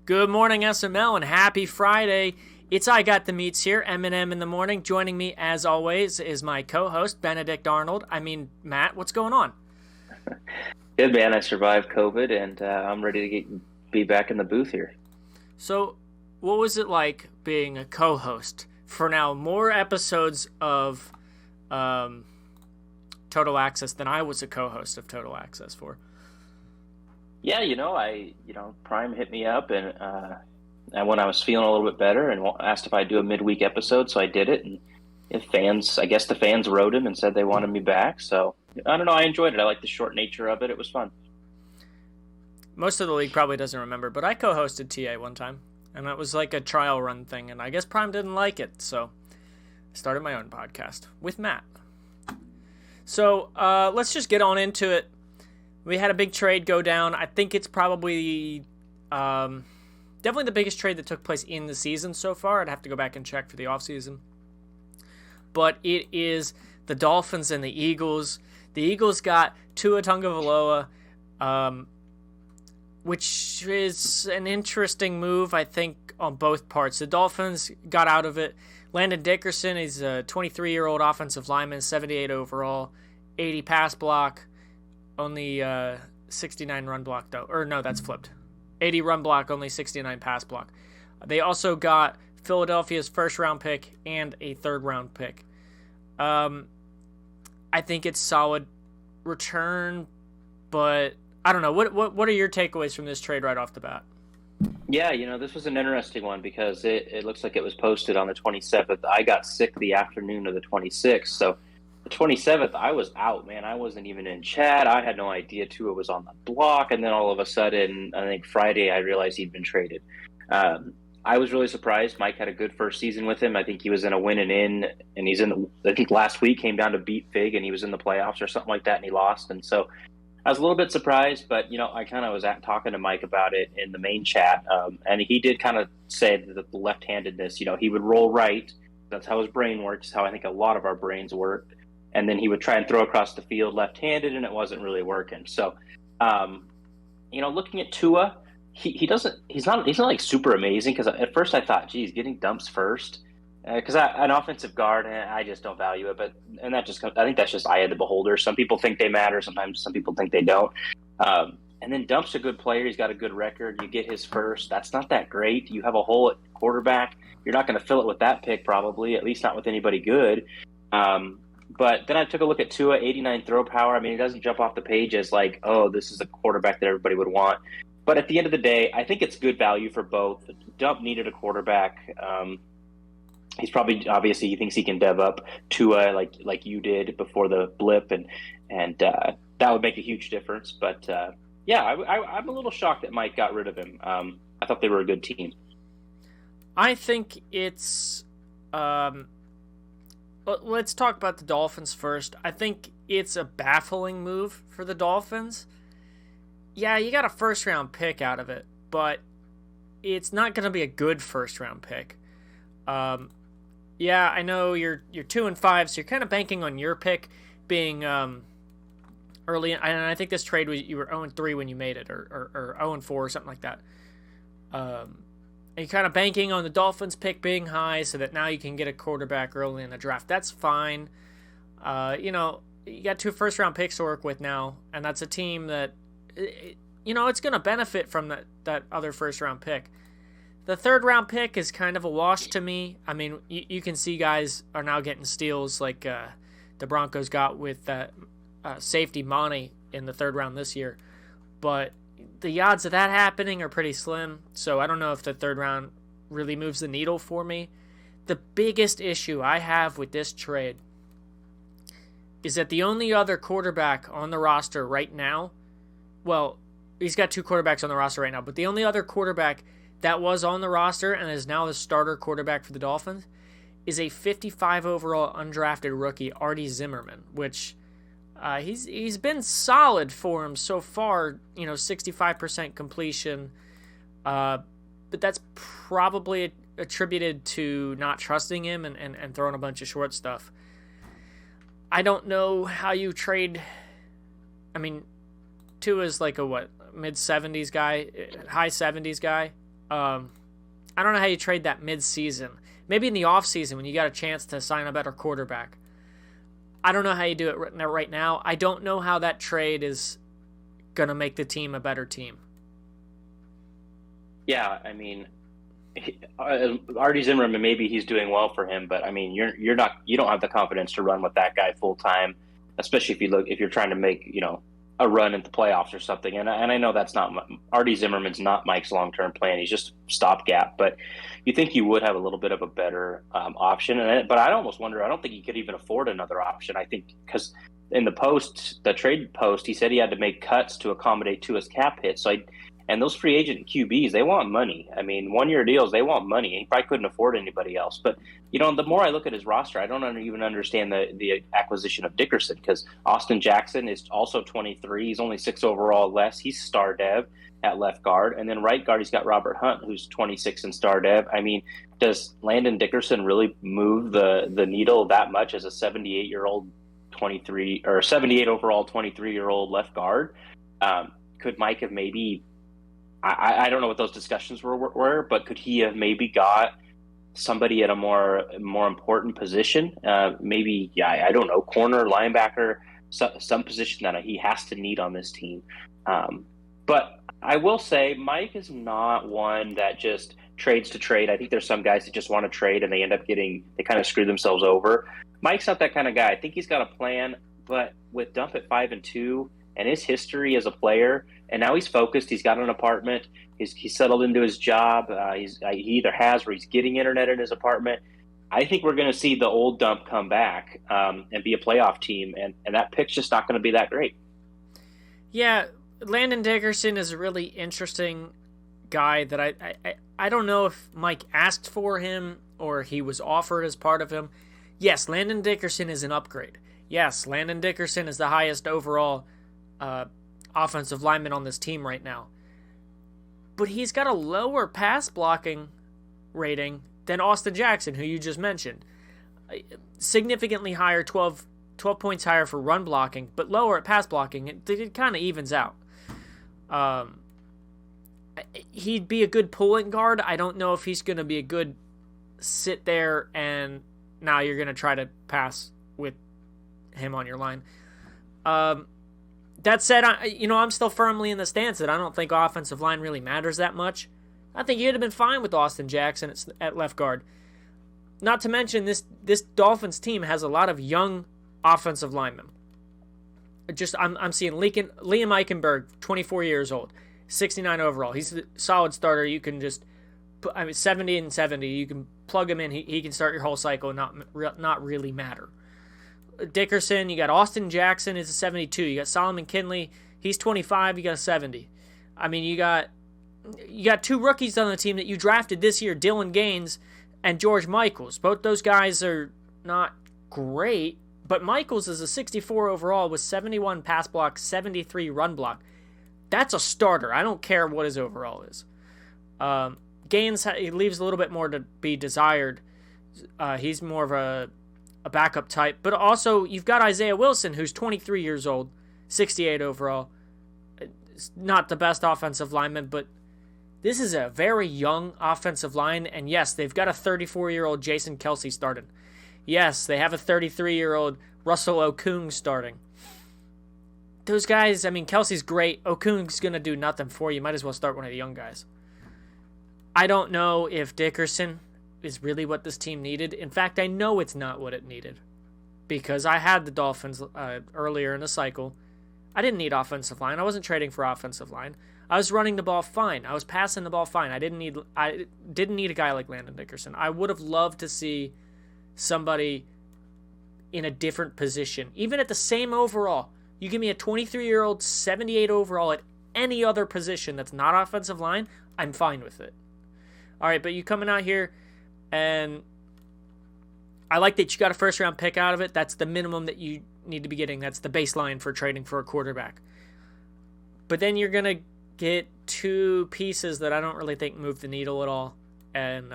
Good morning, SML, and happy Friday. It's I Got the Meats here, M&M in the morning. Joining me, as always, is my co-host, Benedict Arnold. Matt, what's going on? Good, man. I survived COVID, and I'm ready to be back in the booth here. So, what was it like being a co-host for now more episodes of Total Access than I was a co-host of Total Access for? Yeah, Prime hit me up, and when I was feeling a little bit better, and asked if I'd do a midweek episode, so I did it. And I guess the fans wrote him and said they wanted me back. So I don't know. I enjoyed it. I like the short nature of it. It was fun. Most of the league probably doesn't remember, but I co-hosted TA one time, and that was like a trial run thing, and I guess Prime didn't like it, so I started my own podcast with Matt. So let's just get on into it. We had a big trade go down. I think it's probably definitely the biggest trade that took place in the season so far. I'd have to go back and check for the offseason. But it is the Dolphins and the Eagles. The Eagles got Tua Tagovailoa, which is an interesting move, I think, on both parts. The Dolphins got out of it. Landon Dickerson is a 23-year-old offensive lineman, 78 overall, 80 pass block, only 69 run block, though. Or no, that's flipped. 80 run block, only 69 pass block. They also got Philadelphia's first-round pick and a third-round pick. I think it's solid return, but I don't know. What are your takeaways from this trade right off the bat? Yeah, this was an interesting one because it looks like it was posted on the 27th. I got sick the afternoon of the 26th, so the 27th, I was out, man. I wasn't even in chat. I had no idea Tua was on the block. And then all of a sudden, I think Friday, I realized he'd been traded. I was really surprised. Mike had a good first season with him. I think he was in a win and he's I think last week came down to beat Fig, and he was in the playoffs or something like that, and he lost. And so I was a little bit surprised, but, I kind of was talking to Mike about it in the main chat. And he did kind of say that the left-handedness, he would roll right. That's how his brain works, how I think a lot of our brains work. And then he would try and throw across the field left-handed, and it wasn't really working. So, looking at Tua, he's not like super amazing, because at first I thought, geez, getting dumps first, because an offensive guard, I just don't value it. I think that's just eye of the beholder. Some people think they matter. Sometimes some people think they don't. And then Dump's a good player. He's got a good record. You get his first. That's not that great. You have a hole at quarterback. You're not going to fill it with that pick, probably, at least not with anybody good. But then I took a look at Tua, 89 throw power. I mean, it doesn't jump off the page as like, oh, this is a quarterback that everybody would want. But at the end of the day, I think it's good value for both. Dump needed a quarterback. Obviously he thinks he can dev up Tua like you did before the blip, and that would make a huge difference. But I'm a little shocked that Mike got rid of him. I thought they were a good team. I think it's let's talk about the Dolphins first. I think it's a baffling move for the Dolphins. Yeah, you got a first-round pick out of it, but it's not going to be a good first-round pick. Yeah, I know you're 2-5, so you're kind of banking on your pick being early. And I think this trade you were 0-3 when you made it, or 0-4 or something like that. And you're kind of banking on the Dolphins pick being high so that now you can get a quarterback early in the draft. That's fine. You got 2 first-round picks to work with now, and that's a team that, it's going to benefit from that other first-round pick. The third-round pick is kind of a wash to me. I mean, you can see guys are now getting steals like the Broncos got with that safety Monty in the third round this year. But the odds of that happening are pretty slim, so I don't know if the third round really moves the needle for me. The biggest issue I have with this trade is that the only other quarterback on the roster right now, well, he's got 2 quarterbacks on the roster right now, but the only other quarterback that was on the roster and is now the starter quarterback for the Dolphins is a 55 overall undrafted rookie, Artie Zimmerman, which he's been solid for him so far, 65% completion, but that's probably attributed to not trusting him and throwing a bunch of short stuff. I don't know how you trade. I mean, Tua is like a mid-70s guy, high 70s guy. I don't know how you trade that mid-season. Maybe in the off-season when you got a chance to sign a better quarterback. I don't know how you do it right now. I don't know how that trade is going to make the team a better team. Yeah, I mean, Artie Zimmerman, maybe he's doing well for him, but I mean, you don't have the confidence to run with that guy full time, especially if you're trying to make a run into playoffs or something. And I know that's not Artie Zimmerman's not Mike's long term plan. He's just stopgap, but you think you would have a little bit of a better option. But I almost wonder. I don't think he could even afford another option. I think because in the trade post, he said he had to make cuts to accommodate to his cap hit. And those free agent QBs, they want money. I mean, 1-year deals, they want money. He probably couldn't afford anybody else. But, the more I look at his roster, I don't even understand the acquisition of Dickerson because Austin Jackson is also 23. He's only 6 overall less. He's star dev at left guard. And then right guard, he's got Robert Hunt, who's 26 and star dev. I mean, does Landon Dickerson really move the needle that much as a 78-year-old 23 or 78 overall 23-year-old left guard? Could Mike have maybe... I don't know what those discussions were, but could he have maybe got somebody at a more important position? Maybe, I don't know, corner, linebacker, some position that he has to need on this team. But I will say Mike is not one that just trades to trade. I think there's some guys that just want to trade and they kind of screw themselves over. Mike's not that kind of guy. I think he's got a plan, but with Dump at 5-2 and his history as a player, and now he's focused. He's got an apartment. He's settled into his job. He either has or he's getting internet in his apartment. I think we're going to see the old Dump come back and be a playoff team, and that pick's just not going to be that great. Yeah, Landon Dickerson is a really interesting guy that I don't know if Mike asked for him or he was offered as part of him. Yes, Landon Dickerson is an upgrade. Yes, Landon Dickerson is the highest overall offensive lineman on this team right now. But he's got a lower pass blocking rating than Austin Jackson, who you just mentioned. Significantly higher, 12 points higher for run blocking, but lower at pass blocking. It kind of evens out. He'd be a good pulling guard. I don't know if he's going to be a good sit there and now you're going to try to pass with him on your line. That said, I'm still firmly in the stance that I don't think offensive line really matters that much. I think you'd have been fine with Austin Jackson at left guard. Not to mention, this Dolphins team has a lot of young offensive linemen. I'm seeing Liam Eichenberg, 24 years old, 69 overall. He's a solid starter. You can just, 70 and 70. You can plug him in. He can start your whole cycle and not really matter. Dickerson, you got Austin Jackson is a 72. You got Solomon Kinley, he's 25. You got a 70. I mean, you got 2 rookies on the team that you drafted this year, Dylan Gaines and George Michaels. Both those guys are not great, but Michaels is a 64 overall with 71 pass block, 73 run block. That's a starter. I don't care what his overall is. Gaines, he leaves a little bit more to be desired. He's more of a backup type. But also, you've got Isaiah Wilson, who's 23 years old, 68 overall. It's not the best offensive lineman, but this is a very young offensive line. And yes, they've got a 34-year-old Jason Kelce starting. Yes, they have a 33-year-old Russell Okung starting. Those guys, I mean, Kelsey's great. Okung's going to do nothing for you. Might as well start one of the young guys. I don't know if Dickerson is really what this team needed. In fact, I know it's not what it needed because I had the Dolphins earlier in the cycle. I didn't need offensive line. I wasn't trading for offensive line. I was running the ball fine. I was passing the ball fine. I didn't need a guy like Landon Dickerson. I would have loved to see somebody in a different position, even at the same overall. You give me a 23-year-old, 78 overall at any other position that's not offensive line, I'm fine with it. All right, but you coming out here, and I like that you got a first-round pick out of it. That's the minimum that you need to be getting. That's the baseline for trading for a quarterback. But then you're going to get 2 pieces that I don't really think move the needle at all. And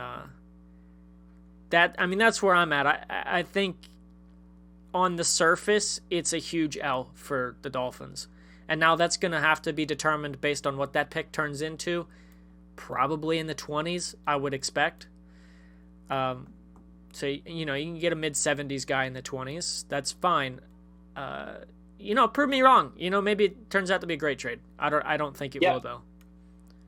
that's where I'm at. I think on the surface, it's a huge L for the Dolphins. And now that's going to have to be determined based on what that pick turns into. probably in the 20s, I would expect. So, you can get a mid-70s guy in the 20s. That's fine. Prove me wrong. Maybe it turns out to be a great trade. I don't think it will, though.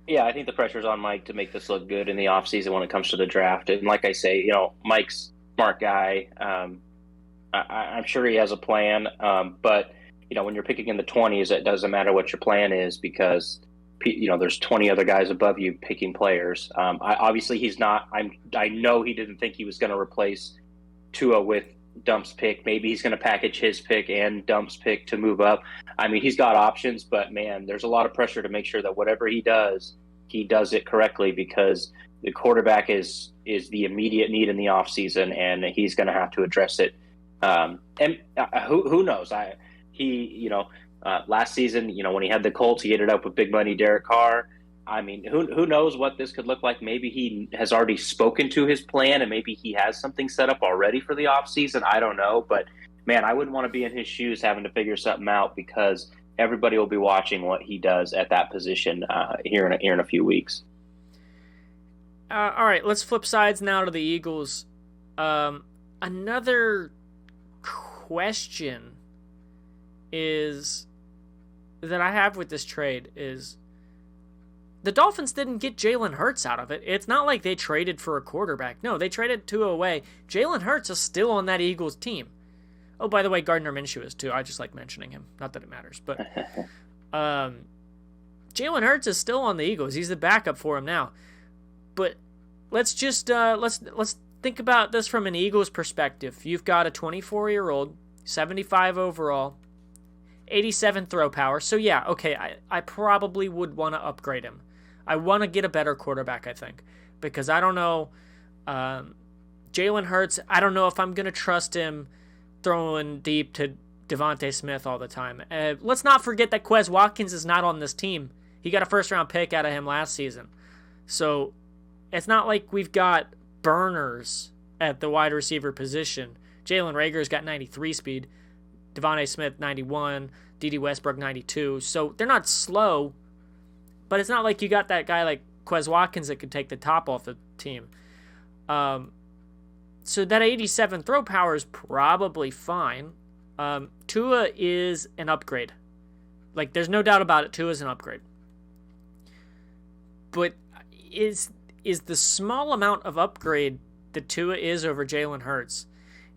Yeah, I think the pressure's on Mike to make this look good in the offseason when it comes to the draft. And like I say, Mike's a smart guy. I'm sure he has a plan. But, when you're picking in the 20s, it doesn't matter what your plan is because, there's 20 other guys above you picking players. Obviously, he's not. I know he didn't think he was going to replace Tua with Dump's pick. Maybe he's going to package his pick and Dump's pick to move up. I mean, he's got options, but man, there's a lot of pressure to make sure that whatever he does it correctly because the quarterback is the immediate need in the offseason, and he's going to have to address it. Who knows? Last season, when he had the Colts, he ended up with big money Derek Carr. I mean, who knows what this could look like? Maybe he has already spoken to his plan and maybe he has something set up already for the offseason. I don't know. But, man, I wouldn't want to be in his shoes having to figure something out because everybody will be watching what he does at that position here in a few weeks. All right, let's flip sides now to the Eagles. Another question that I have with this trade is the Dolphins didn't get Jalen Hurts out of it. It's not like they traded for a quarterback. No, they traded Tua away. Jalen Hurts is still on that Eagles team. Oh, by the way, Gardner Minshew is too. I just like mentioning him. Not that it matters, but Jalen Hurts is still on the Eagles. He's the backup for him now. But let's just let's think about this from an Eagles perspective. You've got a 24-year-old, 75 overall, 87 throw power. So yeah, okay, I probably would want to upgrade him. I want to get a better quarterback, I think, because I don't know. Jalen Hurts, I don't know if I'm going to trust him throwing deep to Devontae Smith all the time. Let's not forget that Quez Watkins is not on this team. He got a first-round pick out of him last season. So it's not like we've got burners at the wide receiver position. Jalen Reagor's got 93 speed. Devontae Smith, 91. D.D. Westbrook, 92. So they're not slow, but it's not like you got that guy like Quez Watkins that could take the top off the team. So that 87 throw power is probably fine. Tua is an upgrade. Like, there's no doubt about it. Tua is an upgrade. But is the small amount of upgrade that Tua is over Jalen Hurts,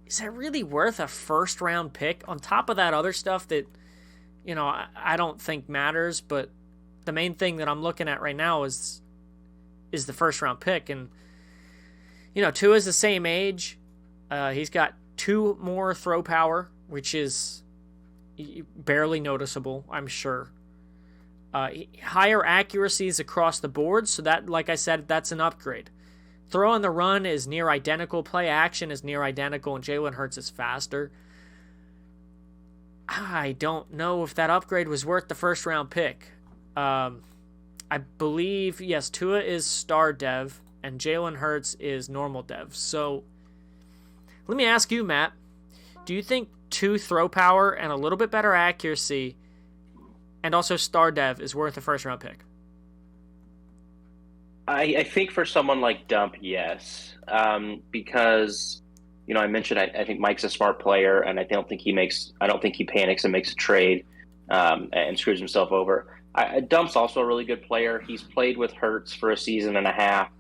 is that really worth a first-round pick on top of that other stuff that, I don't think matters, but the main thing that I'm looking at right now is the first-round pick. And, Tua's the same age. He's got 2 more throw power, which is barely noticeable, I'm sure. Higher accuracies across the board, so that, like I said, that's an upgrade. Throw on the run is near identical. Play action is near identical, and Jalen Hurts is faster. I don't know if that upgrade was worth the first-round pick. I believe, yes, Tua is star dev, and Jalen Hurts is normal dev. So let me ask you, Matt, do you think 2 throw power and a little bit better accuracy and also star dev is worth a first-round pick? I think for someone like Dump, yes, because I mentioned I think Mike's a smart player, and I don't think he panics and makes a trade and screws himself over. Dump's also a really good player. He's played with Hurts for a season and a half.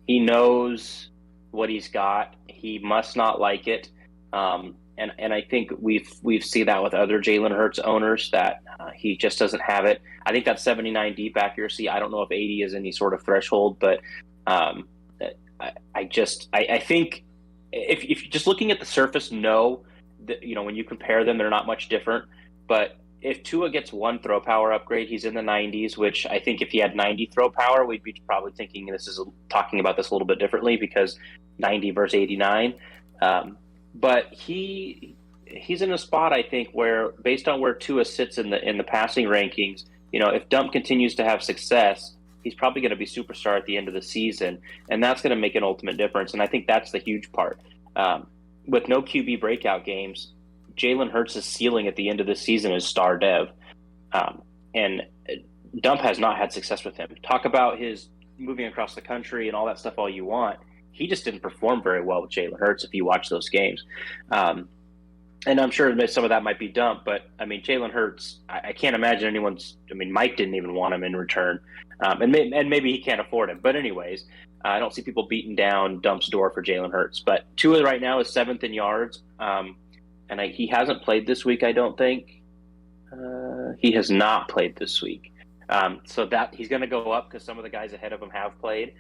He knows what he's got. He must not like it, and I think we've seen that with other Jalen Hurts owners that he just doesn't have it. I think that 79 deep accuracy, I don't know if 80 is any sort of threshold, but I think if you're just looking at the surface, no, when you compare them, they're not much different. But if Tua gets 1 throw power upgrade, he's in the 90s, which I think if he had 90 throw power, we'd be probably talking about this a little bit differently because 90 versus 89. But he's in a spot, I think, where based on where Tua sits in the passing rankings, if Dump continues to have success, he's probably going to be superstar at the end of the season, and that's going to make an ultimate difference. And I think that's the huge part. With no QB breakout games, Jalen Hurts' ceiling at the end of the season is star dev, and Dump has not had success with him. Talk about his moving across the country and all that stuff all you want. He just didn't perform very well with Jalen Hurts if you watch those games. And I'm sure some of that might be dumped, but I mean, Jalen Hurts, I can't imagine anyone's. I mean, Mike didn't even want him in return, and maybe he can't afford him. But anyways, I don't see people beating down Dump's door for Jalen Hurts. But Tua right now is 7th in yards, and he hasn't played this week. I don't think he has not played this week, so that he's going to go up because some of the guys ahead of him have played.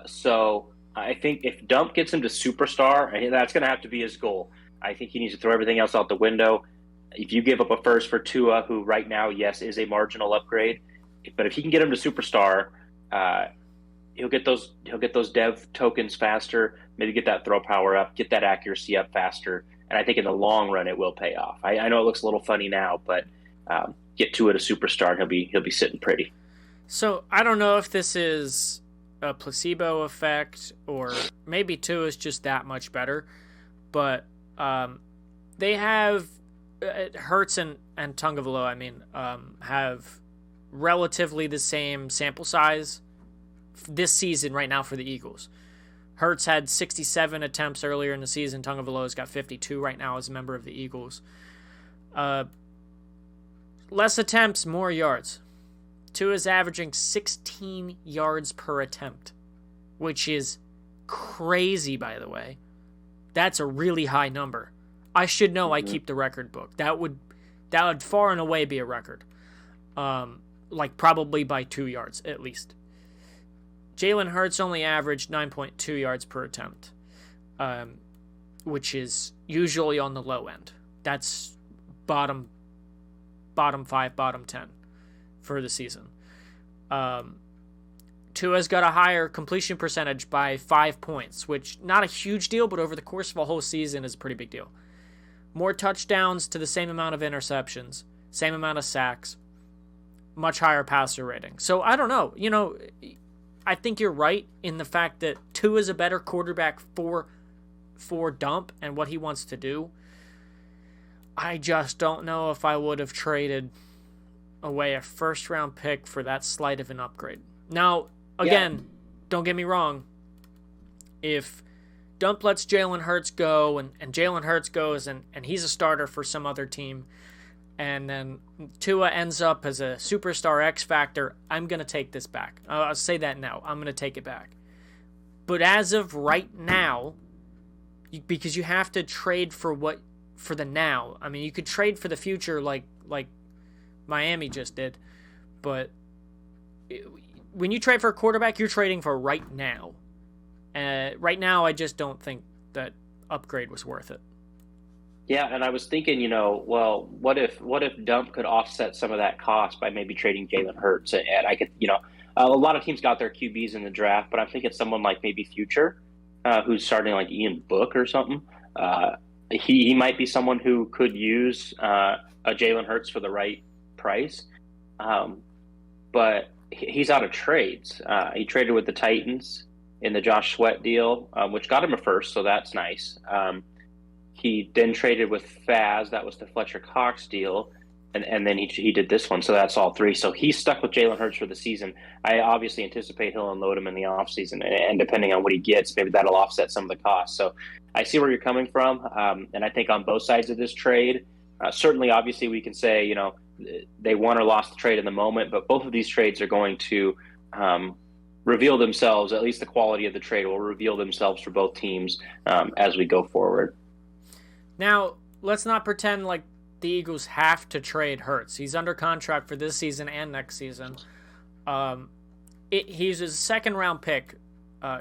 So I think if Dump gets him to superstar, that's going to have to be his goal. I think he needs to throw everything else out the window. If you give up a first for Tua, who right now, yes, is a marginal upgrade, but if he can get him to superstar, he'll get those dev tokens faster, maybe get that throw power up, get that accuracy up faster, and I think in the long run it will pay off. I know it looks a little funny now, but get Tua to superstar, and he'll be sitting pretty. So I don't know if this is a placebo effect or maybe Tua is just that much better, but they have Hurts and Tagovailoa, have relatively the same sample size this season right now for the Eagles. Hurts had 67 attempts earlier in the season. Tagovailoa's got 52 right now as a member of the Eagles. Less attempts, more yards. Tua is averaging 16 yards per attempt, which is crazy, by the way. That's a really high number. I should know. I keep the record book. That would far and away be a record. Probably by 2 yards at least. Jalen Hurts only averaged 9.2 yards per attempt, which is usually on the low end. That's bottom 5, bottom 10 for the season. Tua's got a higher completion percentage by 5 points, which not a huge deal, but over the course of a whole season is a pretty big deal. More touchdowns to the same amount of interceptions, same amount of sacks, much higher passer rating. So I don't know. I think you're right in the fact that Tua's a better quarterback for Dump and what he wants to do. I just don't know if I would have traded away a first-round pick for that slight of an upgrade. Now, again, Don't get me wrong. If Dump lets Jalen Hurts go and Jalen Hurts goes and he's a starter for some other team, and then Tua ends up as a superstar X factor, I'm going to take this back. I'll say that now. I'm going to take it back. But as of right now, because you have to trade for the now. I mean, you could trade for the future like Miami just did, but when you trade for a quarterback, you're trading for right now. Right now, I just don't think that upgrade was worth it. Yeah, and I was thinking, well, what if Dump could offset some of that cost by maybe trading Jalen Hurts? And I could, a lot of teams got their QBs in the draft, but I'm thinking someone like maybe Future, who's starting like Ian Book or something. He might be someone who could use a Jalen Hurts for the right price, but he's out of trades. He traded with the Titans in the Josh Sweat deal, which got him a first, so that's nice. He then traded with Faz. That was the Fletcher Cox deal. And then he did this one. So that's all three. So he's stuck with Jalen Hurts for the season. I obviously anticipate he'll unload him in the offseason. And depending on what he gets, maybe that'll offset some of the costs. So I see where you're coming from. And I think on both sides of this trade, certainly, obviously, we can say, they won or lost the trade in the moment. But both of these trades are going to reveal themselves. At least the quality of the trade will reveal themselves for both teams as we go forward. Now, let's not pretend like the Eagles have to trade Hurts. He's under contract for this season and next season. He's a second-round pick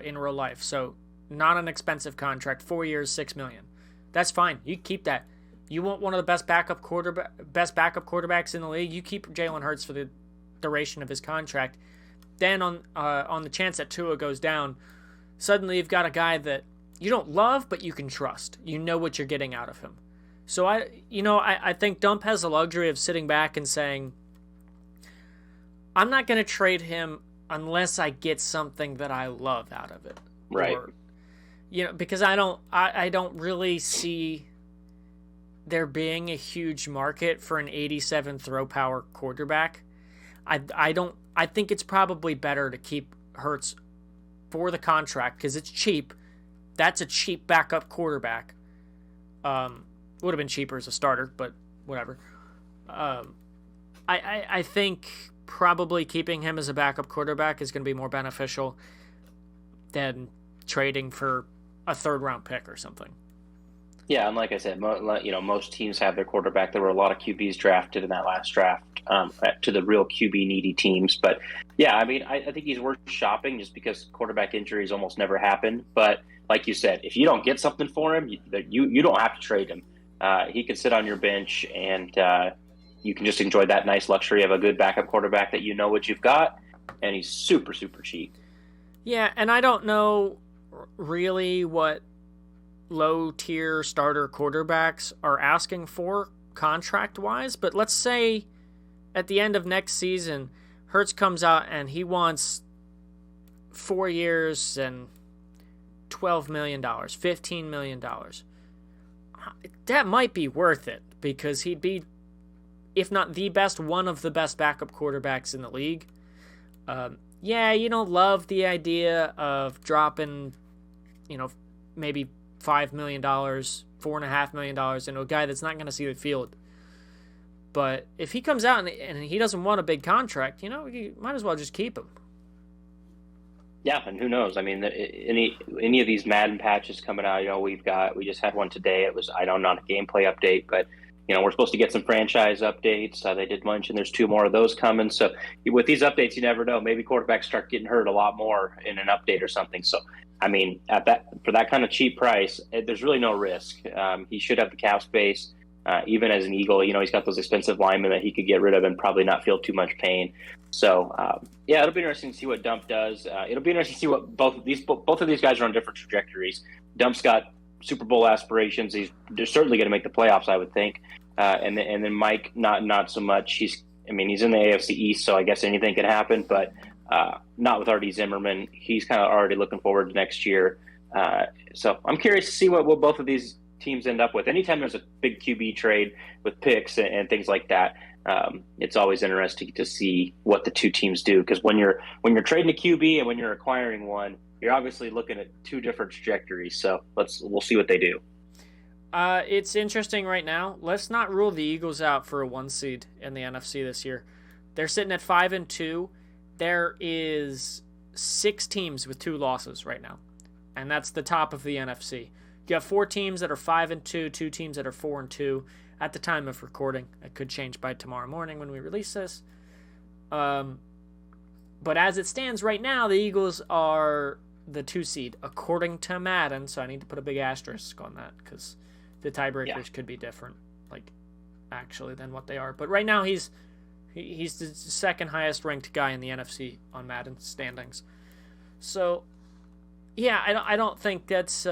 in real life, so not an expensive contract. 4 years, $6 million. That's fine. You keep that. You want one of the best backup quarterbacks in the league. You keep Jalen Hurts for the duration of his contract. Then on the chance that Tua goes down, suddenly you've got a guy that you don't love, but you can trust. You know what you're getting out of him. So I think Dump has the luxury of sitting back and saying, I'm not going to trade him unless I get something that I love out of it. Right. Or, because I don't really see there being a huge market for an 87 throw power quarterback. I think it's probably better to keep Hurts for the contract because it's cheap. That's a cheap backup quarterback. Would have been cheaper as a starter, but whatever. I think probably keeping him as a backup quarterback is going to be more beneficial than trading for a third-round pick or something. Yeah, and like I said, most teams have their quarterback. There were a lot of QBs drafted in that last draft to the real QB needy teams. But yeah, I mean, I think he's worth shopping just because quarterback injuries almost never happen. But like you said, if you don't get something for him, you don't have to trade him. He could sit on your bench, and you can just enjoy that nice luxury of a good backup quarterback that you know what you've got, and he's super, super cheap. Yeah, and I don't know really what low-tier starter quarterbacks are asking for contract-wise, but let's say at the end of next season, Hurts comes out and he wants 4 years and $12 million, $15 million. That might be worth it because he'd be, if not the best, one of the best backup quarterbacks in the league. Yeah, you don't love the idea of dropping, maybe $5 million, $4.5 million into a guy that's not going to see the field. But if he comes out and he doesn't want a big contract, you might as well just keep him. Yeah, and who knows? I mean, any of these Madden patches coming out, we just had one today. It was, not a gameplay update, but we're supposed to get some franchise updates. They did mention there's 2 more of those coming. So with these updates, you never know. Maybe quarterbacks start getting hurt a lot more in an update or something. So, I mean, for that kind of cheap price, there's really no risk. He should have the cap space. Even as an Eagle, he's got those expensive linemen that he could get rid of and probably not feel too much pain. So, yeah, it'll be interesting to see what Dump does. It'll be interesting to see what both of these guys are on different trajectories. Dump's got Super Bowl aspirations. They're certainly going to make the playoffs, I would think. And then Mike, not so much. He's in the AFC East, so I guess anything could happen. But not with Artie Zimmerman. He's kind of already looking forward to next year. So I'm curious to see what both of these teams end up with. Anytime there's a big QB trade with picks and things like that, it's always interesting to see what the two teams do. Because when you're trading a QB and when you're acquiring one, you're obviously looking at 2 different trajectories. So we'll see what they do. It's interesting right now. Let's not rule the Eagles out for a 1 seed in the NFC this year. They're sitting at 5-2. There is 6 teams with 2 losses right now, and that's the top of the NFC. You have 4 teams that are 5-2, 2 teams that are 4-2 at the time of recording. It could change by tomorrow morning when we release this. But as it stands right now, the Eagles are the 2 seed, according to Madden. So I need to put a big asterisk on that because the tiebreakers could be different, actually, than what they are. But right now, he's the second highest ranked guy in the NFC on Madden standings. So, yeah, I don't think that's.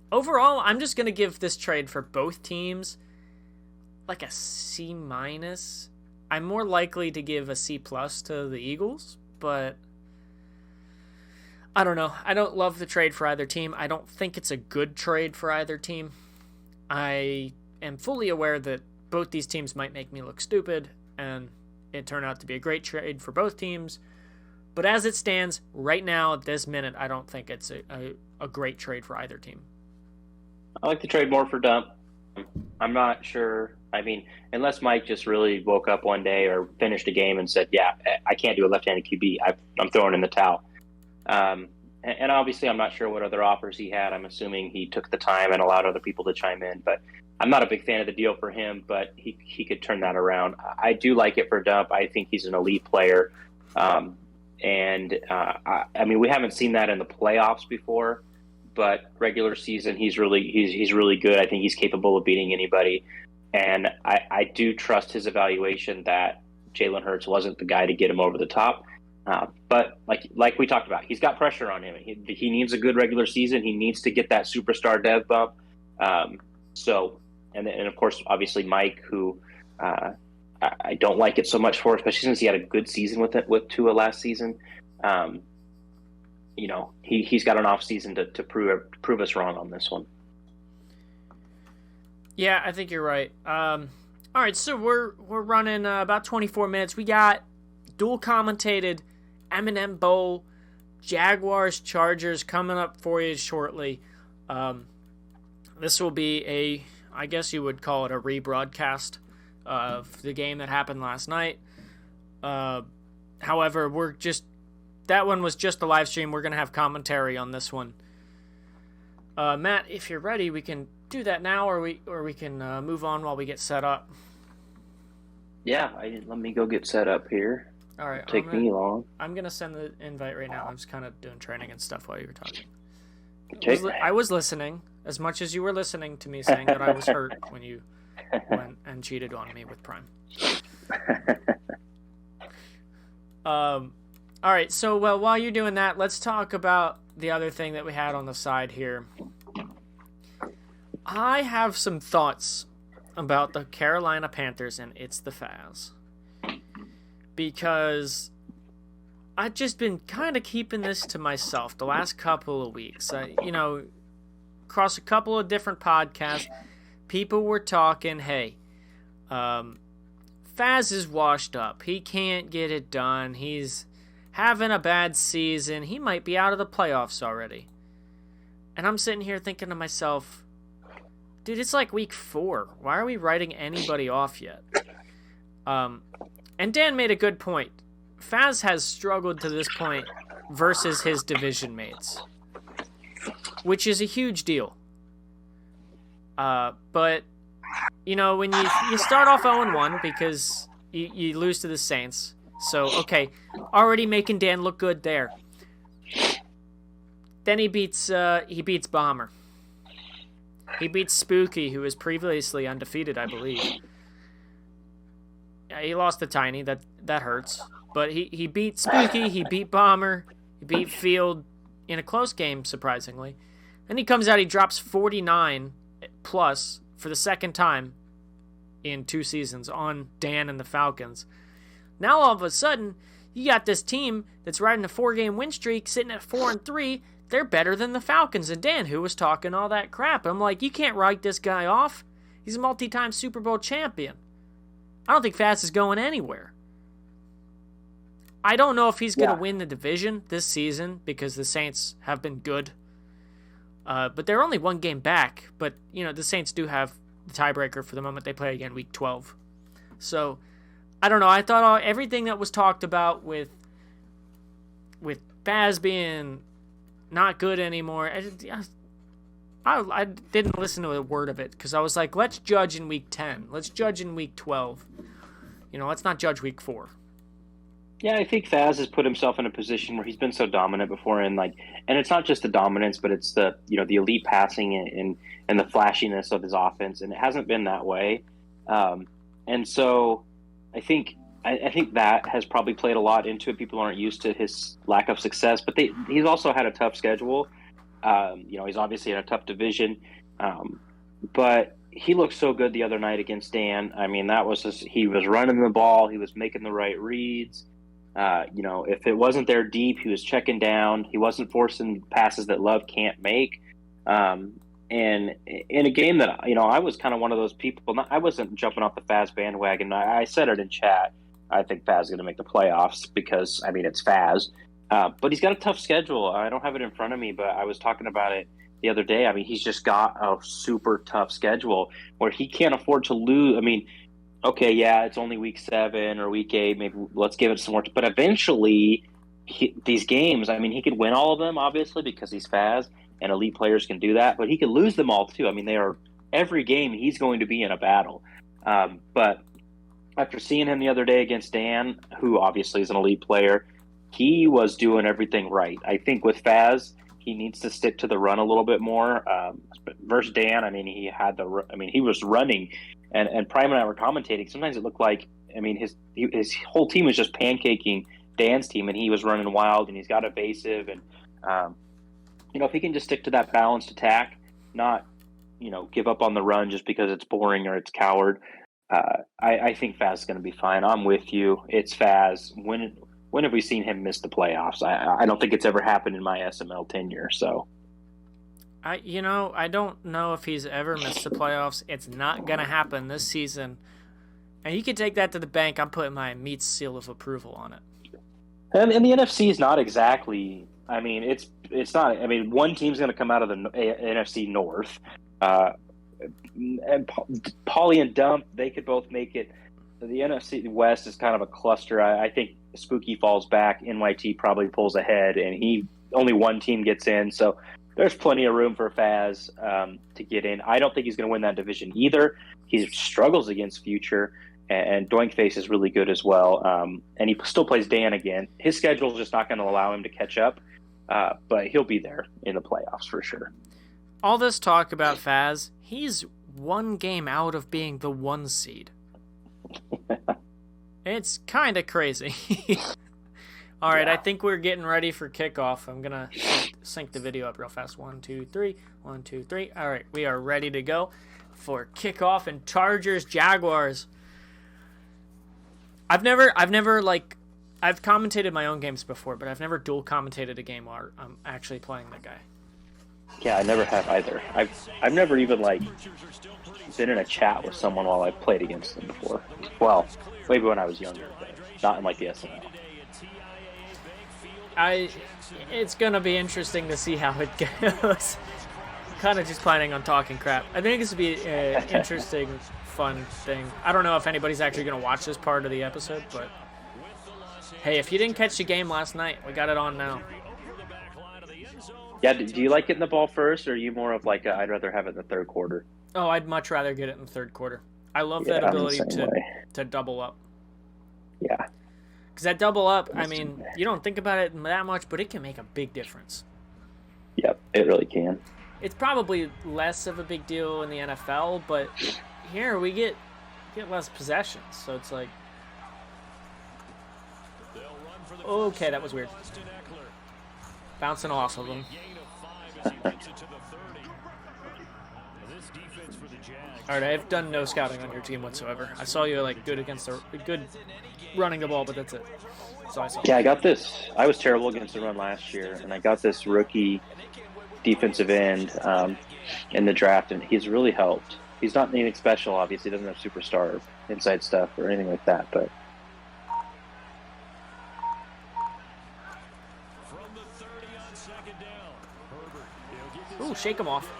Overall, I'm just gonna give this trade for both teams like a C-. I'm more likely to give a C+ to the Eagles, but I don't know. I don't love the trade for either team. I don't think it's a good trade for either team. I am fully aware that both these teams might make me look stupid, and it turned out to be a great trade for both teams. But as it stands right now, at this minute, I don't think it's a great trade for either team. I like the trade more for Dump. I'm not sure. I mean, unless Mike just really woke up one day or finished a game and said, yeah, I can't do a left-handed QB. I'm throwing in the towel. And obviously, I'm not sure what other offers he had. I'm assuming he took the time and allowed other people to chime in. But I'm not a big fan of the deal for him, but he could turn that around. I do like it for Dump. I think he's an elite player. I mean, we haven't seen that in the playoffs before. But regular season, he's really good. I think he's capable of beating anybody, and I do trust his evaluation that Jalen Hurts wasn't the guy to get him over the top. But like we talked about, he's got pressure on him. He needs a good regular season. He needs to get that superstar dev bump. And of course, obviously Mike, who I don't like it so much for, especially since he had a good season with Tua last season. He's got an off season to prove us wrong on this one. Yeah, I think you're right. All right, so we're running about 24 minutes. We got dual commentated M&M Bowl, Jaguars, Chargers coming up for you shortly. This will be I guess you would call it a rebroadcast of the game that happened last night. However, that one was just a live stream. We're going to have commentary on this one. Matt, if you're ready, we can do that now, or we can move on while we get set up. Yeah, let me go get set up here. All right. Take me long. I'm going to send the invite right now. I was kind of doing training and stuff while you were talking. Okay. I was listening, as much as you were listening to me saying that I was hurt when you went and cheated on me with Prime. All right, so while you're doing that, let's talk about the other thing that we had on the side here. I have some thoughts about the Carolina Panthers and It's the Faz. Because I've just been kind of keeping this to myself the last couple of weeks. Across a couple of different podcasts, people were talking, hey, Faz is washed up. He can't get it done. He's having a bad season. He might be out of the playoffs already. And I'm sitting here thinking to myself, dude, it's like week 4. Why are we writing anybody off yet? And Dan made a good point. Faz has struggled to this point versus his division mates, which is a huge deal. But, when you start off 0-1 because you lose to the Saints, so, okay, already making Dan look good there. Then he beats Bomber. He beats Spooky, who was previously undefeated, I believe. Yeah, he lost to Tiny. That hurts. But he beat Spooky, he beat Bomber, he beat Field in a close game, surprisingly. Then he comes out, he drops 49 plus for the second time in 2 seasons on Dan and the Falcons. Now all of a sudden, you got this team that's riding a 4-game win streak, sitting at 4-3. They're better than the Falcons. And Dan, who was talking all that crap, I'm like, you can't write this guy off. He's a multi-time Super Bowl champion. I don't think Faz is going anywhere. I don't know if he's going to win the division this season because the Saints have been good. But they're only 1 game back. But, the Saints do have the tiebreaker for the moment they play again week 12. So, I don't know. I thought everything that was talked about with Faz being not good anymore, I didn't listen to a word of it because I was like, let's judge in week 10. Let's judge in week 12. Let's not judge week 4. Yeah, I think Faz has put himself in a position where he's been so dominant before, and it's not just the dominance, but it's the the elite passing and the flashiness of his offense, and it hasn't been that way. And so, I think that has probably played a lot into it. People aren't used to his lack of success, but he's also had a tough schedule. He's obviously in a tough division, but he looked so good the other night against Dan. I mean, he was running the ball, he was making the right reads. If it wasn't there deep, he was checking down. He wasn't forcing passes that Love can't make. And in a game that, I was kind of one of those people. I wasn't jumping off the Faz bandwagon. I said it in chat. I think Faz is going to make the playoffs because, it's Faz. But he's got a tough schedule. I don't have it in front of me, but I was talking about it the other day. He's just got a super tough schedule where he can't afford to lose. Okay, yeah, it's only week 7 or week 8. Maybe let's give it some more. But eventually, these games, he could win all of them, obviously, because he's Faz, and elite players can do that. But he could lose them all, too. Every game, he's going to be in a battle. But after seeing him the other day against Dan, who obviously is an elite player, he was doing everything right. I think with Faz, he needs to stick to the run a little bit more. Versus Dan, he was running. And Prime and I were commentating. Sometimes it looked like, his whole team was just pancaking Dan's team, and he was running wild, and he's got evasive. And, if he can just stick to that balanced attack, not, give up on the run just because it's boring or it's coward, I think Faz is going to be fine. I'm with you. It's Faz. When have we seen him miss the playoffs? I don't think it's ever happened in my SML tenure, so... I don't know if he's ever missed the playoffs. It's not going to happen this season. And you can take that to the bank. I'm putting my meat seal of approval on it. And the NFC is not exactly. I mean, it's not. I mean, one team's going to come out of the NFC North. Uh, and Paulie and Dump, they could both make it. The NFC West is kind of a cluster. I think Spooky falls back. NYT probably pulls ahead, and only one team gets in. So there's plenty of room for Faz to get in. I don't think he's going to win that division either. He struggles against Future, and Doinkface is really good as well. And he still plays Dan again. His schedule is just not going to allow him to catch up, but he'll be there in the playoffs for sure. All this talk about Faz, he's one game out of being the 1 seed. It's kind of crazy. All right, yeah. I think we're getting ready for kickoff. I'm going to sync the video up real fast. 1, 2, 3. 1, 2, 3. All right, we are ready to go for kickoff and Chargers Jaguars. I've commentated my own games before, but I've never dual commentated a game where I'm actually playing the guy. Yeah, I never have either. I've never even been in a chat with someone while I played against them before. Well, maybe when I was younger, but not in the SNL. It's gonna be interesting to see how it goes. Kind of just planning on talking crap. I think this would be an interesting, fun thing. I don't know if anybody's actually gonna watch this part of the episode, but hey, if you didn't catch the game last night, we got it on now. Yeah, do you like getting the ball first, or are you more of I'd rather have it in the third quarter? Oh, I'd much rather get it in the third quarter. I love that ability to double up. Yeah. Because that double up, I mean, you don't think about it that much, but it can make a big difference. Yep, it really can. It's probably less of a big deal in the NFL, but here we get less possessions, so it's like... Okay, that was weird. Bouncing off of them. All right, I've done no scouting on your team whatsoever. I saw you good running the ball, but that's it. So I saw. Yeah, I got this. I was terrible against the run last year, and I got this rookie defensive end in the draft, and he's really helped. He's not anything special, obviously. He doesn't have superstar inside stuff or anything like that, but. Ooh, shake him off.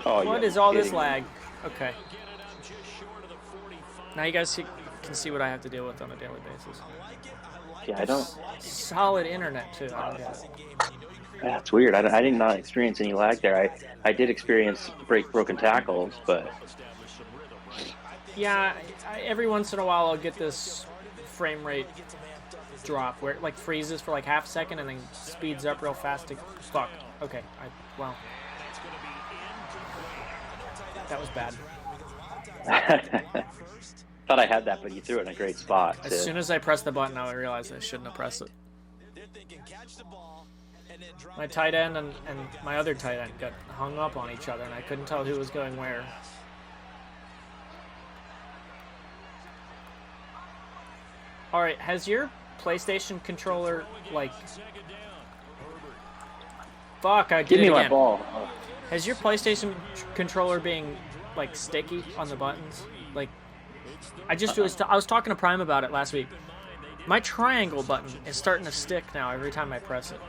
Oh, what is all this lag? Okay. Now you guys can see what I have to deal with on a daily basis. Yeah, I don't... Solid internet, too. I don't get it. That's weird. I did not experience any lag there. I did experience broken tackles, but... Yeah, every once in a while I'll get this frame rate drop where it freezes for half a second and then speeds up real fast. Fuck. Okay. Wow. That was bad. Thought I had that, but you threw it in a great spot. As soon as I pressed the button, I realized I shouldn't have pressed it. My tight end and my other tight end got hung up on each other, and I couldn't tell who was going where. All right, has your PlayStation controller Fuck! I did Give me it again. my ball. Has your PlayStation controller being sticky on the buttons? I just I was talking to Prime about it last week. My triangle button is starting to stick now every time I press it.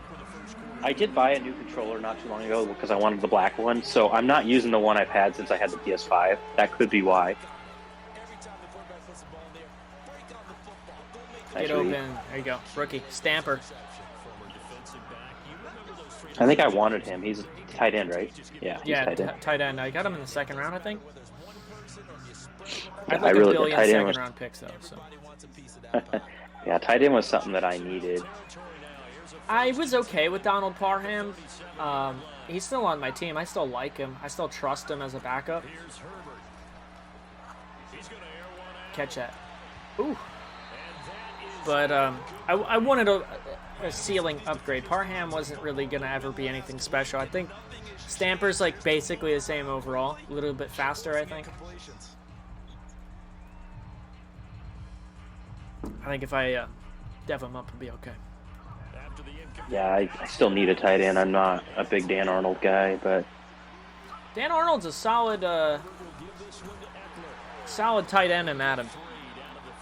I did buy a new controller not too long ago because I wanted the black one, so I'm not using the one I've had since I had the PS5. That could be why. Get open. There you go. Rookie. Stamper. I think I wanted him. He's tight end, right? Yeah, tight end. I got him in the second round, I think. Yeah, I'd like a billion second-round picks, though. So. Yeah, tight end was something that I needed. I was okay with Donald Parham. He's still on my team. I still like him. I still trust him as a backup. Catch that. Ooh. But I wanted a ceiling upgrade. Parham wasn't really going to ever be anything special. I think Stamper's basically the same overall. A little bit faster, I think. I think if I dev him up, it'll be okay. Yeah, I still need a tight end. I'm not a big Dan Arnold guy, but... Dan Arnold's a solid tight end in Madden.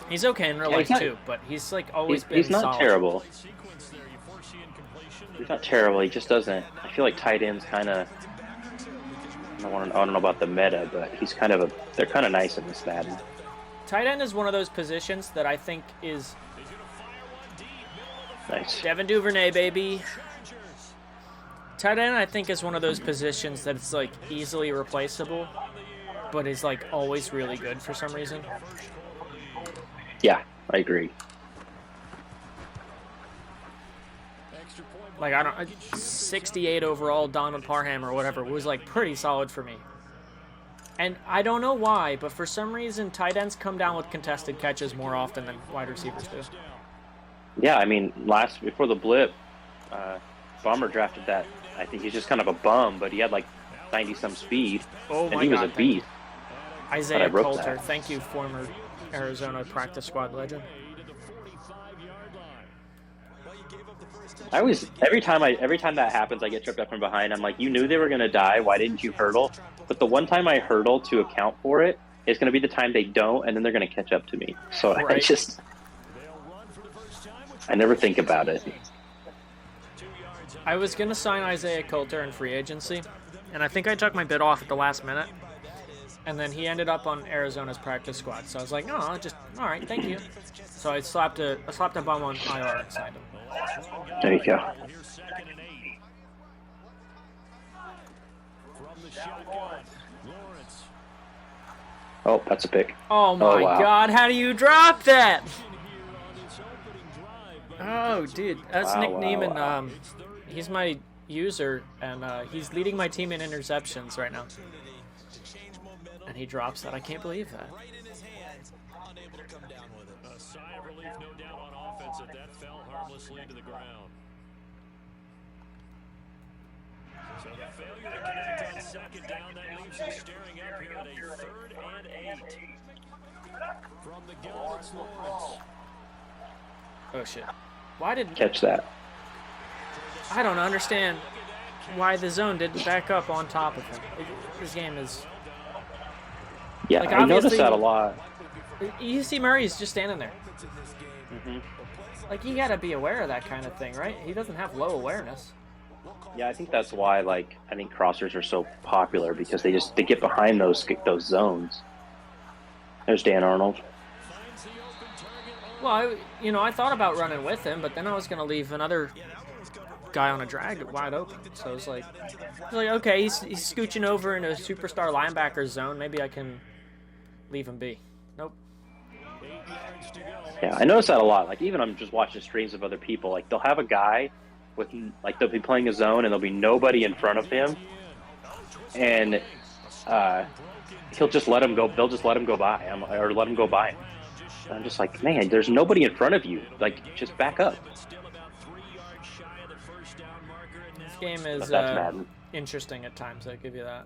He's okay in real life too, but he's like always been he's not solid. terrible. He's not terrible. He just doesn't. I feel like tight ends kind of. I don't know about the meta, but they're kind of nice in this Madden. Tight end is one of those positions that I think is nice. Devin Duvernay, baby. Tight end, I think, is one of those positions that it's like easily replaceable, but is like always really good for some reason. Yeah, I agree. Like, 68 overall Donald Parham or whatever was like pretty solid for me. And I don't know why, but for some reason tight ends come down with contested catches more often than wide receivers do. Yeah, I mean, before the blip, Bomber drafted that. I think he's just kind of a bum, but he had like 90-some speed, and he was a beast. Isaiah Coulter, thank you, former Arizona practice squad legend. Every time that happens, I get tripped up from behind. I'm like, you knew they were gonna die. Why didn't you hurdle? But the one time I hurdle to account for it is gonna be the time they don't, and then they're gonna catch up to me. So right. I never think about it. I was gonna sign Isaiah Coulter in free agency, and I think I took my bid off at the last minute. And then he ended up on Arizona's practice squad. So I was like, no, all right, thank you. So I slapped a bum on IR and signed him. There you go. Oh, that's a pick. Oh my God, how do you drop that? Oh, dude, that's Nick Neiman. He's my user, and he's leading my team in interceptions right now. And he drops that. I can't believe that. A sigh of relief, no doubt, on offense that fell harmlessly to the ground. So the failure to connect on second down, that leaves us staring up here at a 3rd and 8. From the gun, it's Lawrence. Oh shit! Why did catch that? I don't understand why the zone didn't back up on top of him. This game is. Yeah, like, I noticed that a lot. You see Murray's just standing there. Mm-hmm. Like, you gotta be aware of that kind of thing, right? He doesn't have low awareness. Yeah, I think that's why, I think crossers are so popular, because they get behind those zones. There's Dan Arnold. Well, I thought about running with him, but then I was gonna leave another guy on a drag wide open. So it's like okay, he's scooching over in a superstar linebacker zone. Maybe I can leave him be. Nope. Yeah, I notice that a lot. Like, even I'm just watching streams of other people. Like, they'll have a guy with, like, they'll be playing a zone and there'll be nobody in front of him, and he'll just let him go. They'll just let him go by, or let him go by him. And I'm just like, man, there's nobody in front of you. Like, just back up. This game is interesting at times. I give you that.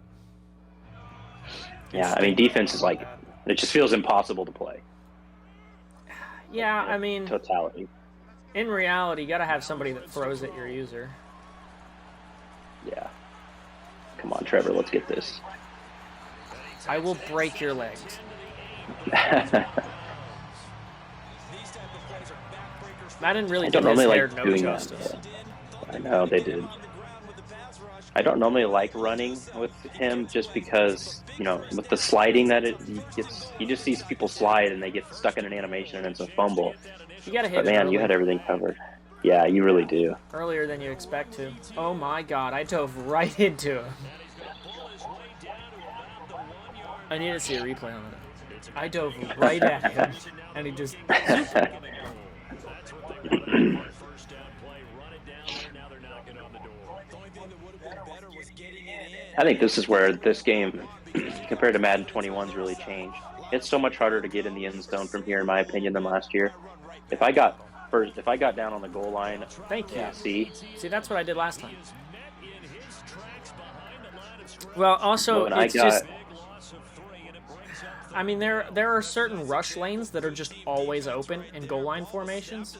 Yeah, I mean, defense is like, it just feels impossible to play. Yeah, I mean, totality. In reality, you gotta have somebody that throws at your user. Yeah. Come on, Trevor, let's get this. I will break your legs. Madden really did his hair no justice. I know they did. I don't normally like running with him just because, with the sliding that he just sees people slide and they get stuck in an animation and it's a fumble. You gotta hit. But man, early. You had everything covered. Yeah, you really do. Earlier than you expect to. Oh my God, I dove right into him. I need to see a replay on it. I dove right at him, and he just. I think this is where this game, compared to Madden 21's really changed. It's so much harder to get in the end zone from here, in my opinion, than last year. If I got down on the goal line, thank you. Yeah, see, that's what I did last time. Well, also, I mean, there are certain rush lanes that are just always open in goal line formations.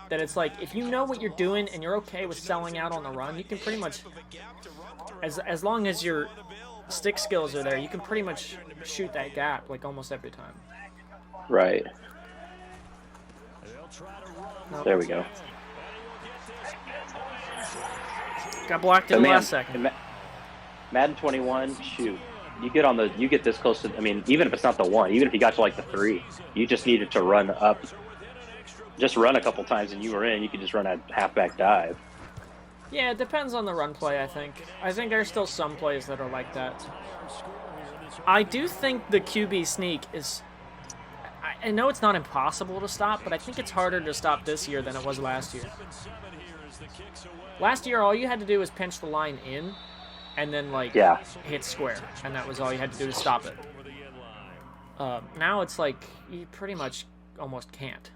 That it's like, if you know what you're doing and you're okay with selling out on the run, you can pretty much, as long as your stick skills are there, you can pretty much shoot that gap like almost every time. Right. They'll try to run. Nope. There we go. Got blocked in But the man, last second. in Madden 21, shoot, you get this close to. I mean, even if it's not the 1, even if you got to like the 3, you just needed to run up, just run a couple times, and you were in. You could just run a halfback dive. Yeah, it depends on the run play, I think. I think there's still some plays that are like that. I do think the QB sneak is... I know it's not impossible to stop, but I think it's harder to stop this year than it was last year. Last year, all you had to do was pinch the line in, and then, like, hit square. And that was all you had to do to stop it. Now it's like, you pretty much almost can't.